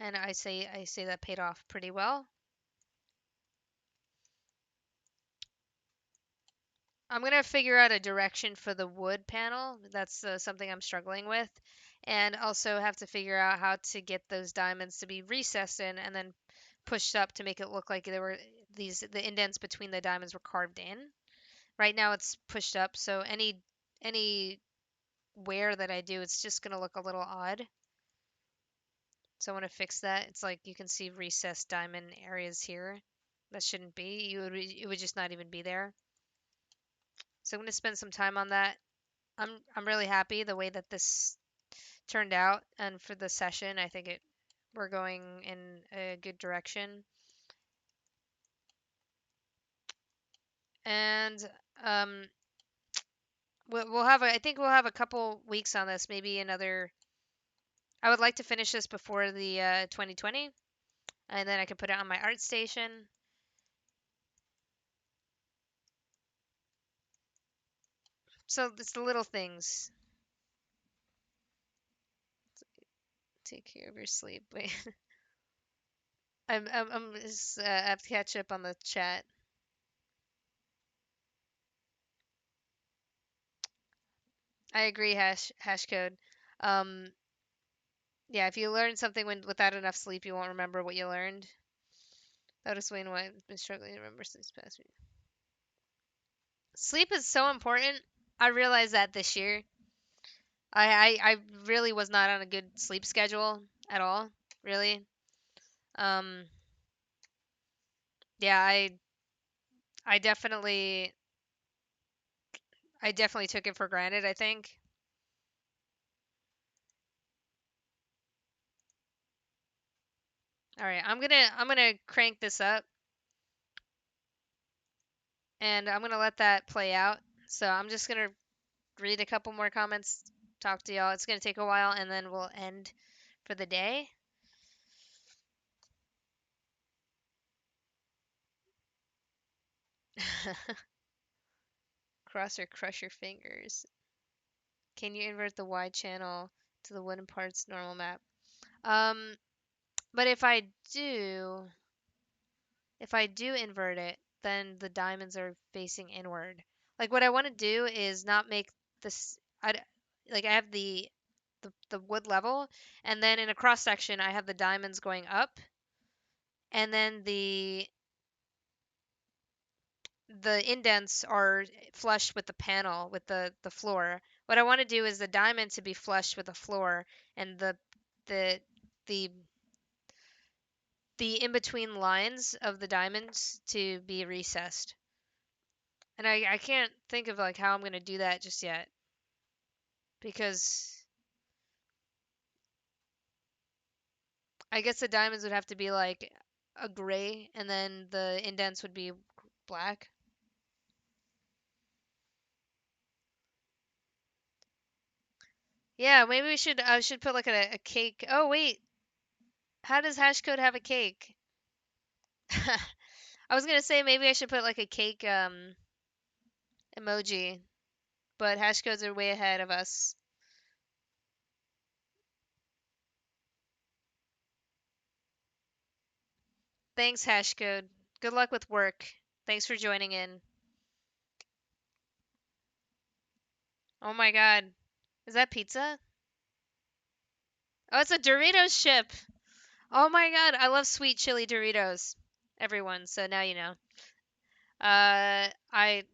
and I say that paid off pretty well. I'm gonna figure out a direction for the wood panel. That's something I'm struggling with, and also have to figure out how to get those diamonds to be recessed in and then pushed up to make it look like the indents between the diamonds were carved in. Right now it's pushed up, so any wear that I do, it's just gonna look a little odd. So I want to fix that. It's like you can see recessed diamond areas here. That shouldn't be. It would just not even be there. So I'm gonna spend some time on that. I'm really happy the way that this turned out, and for the session, I think we're going in a good direction. And um, we'll have I think we'll have a couple weeks on this, maybe another. I would like to finish this before the 2020, and then I can put it on my art station. So it's the little things. Take care of your sleep. Wait, I'm just, I have to catch up on the chat. I agree, hash code. Um, yeah, if you learn something without enough sleep, you won't remember what you learned. That would explain why I've been struggling to remember since past week. Sleep is so important. I realized that this year. I really was not on a good sleep schedule at all, really. Um, yeah, I definitely I definitely took it for granted, I think. All right, I'm gonna crank this up and I'm gonna let that play out. So I'm just gonna read a couple more comments, talk to y'all. It's gonna take a while and then we'll end for the day. Cross or crush your fingers. Can you invert the Y channel to the wooden parts normal map? Um, but if I do invert it, then the diamonds are facing inward. Like what I want to do is not make this. Like I have the wood level, and then in a cross section I have the diamonds going up, and then the indents are flush with the panel with the floor. What I want to do is the diamond to be flush with the floor, and the the the in between lines of the diamonds to be recessed. And I can't think of like how I'm gonna do that just yet because I guess the diamonds would have to be like a gray and then the indents would be black. Yeah, maybe we should I should put like a cake. Oh wait, how does Hashcode have a cake? I was gonna say maybe I should put like a cake emoji, but Hashcodes are way ahead of us. Thanks, Hashcode. Good luck with work. Thanks for joining in. Oh my god. Is that pizza? Oh, it's a Doritos chip. Oh my god, I love sweet chili Doritos. Everyone, so now you know. I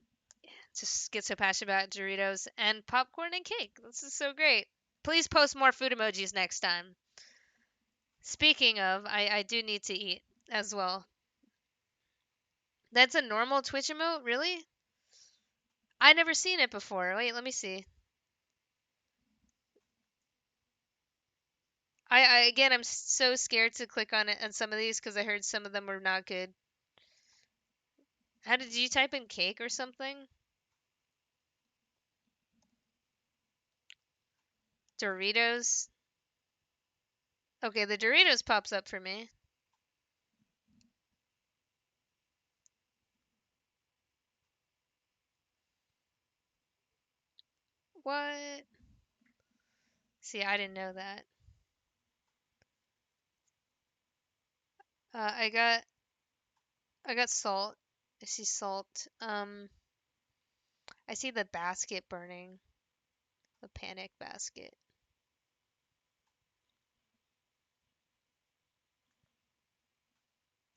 just get so passionate about Doritos and popcorn and cake. This is so great. Please post more food emojis next time. Speaking of, I do need to eat as well. That's a normal Twitch emote, really? I never seen it before. Wait, let me see. Again, I'm so scared to click on it on some of these because I heard some of them were not good. How did you type in cake or something? Doritos. Okay, the Doritos pops up for me. What? See, I didn't know that. Uh, I got I got salt. I see salt. I see the basket burning. The panic basket.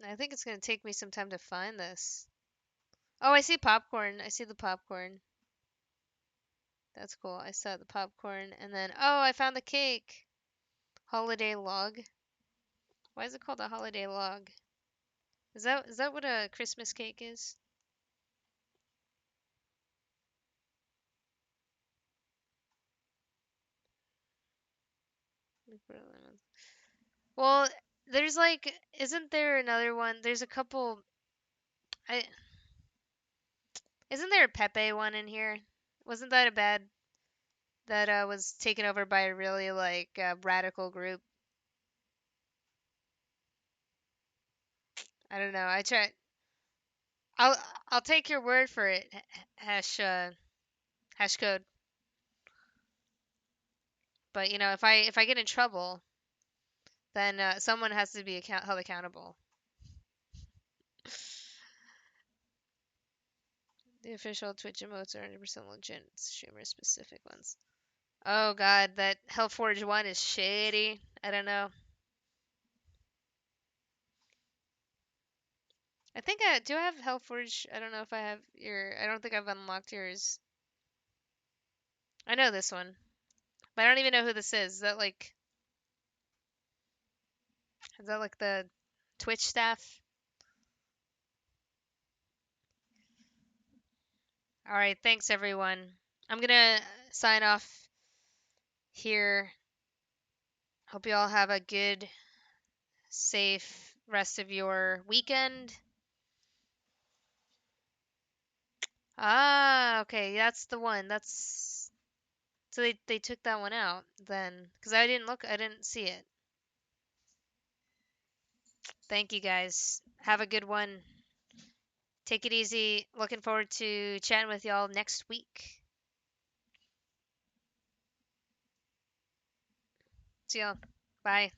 I think it's gonna take me some time to find this. Oh, I see popcorn. I see the popcorn. That's cool. I saw the popcorn, and then oh, I found the cake. Holiday log. Why is it called a holiday log? Is that what a Christmas cake is? Well, there's like, isn't there another one? There's a couple. I Isn't there a Pepe one in here? Wasn't that a bad that was taken over by a really like radical group? I don't know. I try. I'll I'll take your word for it. Hash code. But if I get in trouble, then someone has to be held accountable. The official Twitch emotes are 100% legit. Streamer specific ones. Oh god, that Hellforge one is shady. I don't know. I think I do. I have Hellforge. I don't know if I have your. I don't think I've unlocked yours. I know this one, but I don't even know who this is. Is that like the Twitch staff? All right, thanks everyone. I'm gonna sign off here. Hope you all have a good, safe rest of your weekend. Ah, okay, that's the one. So they took that one out then, because I didn't see it. Thank you guys. Have a good one. Take it easy. Looking forward to chatting with y'all next week. See y'all. Bye.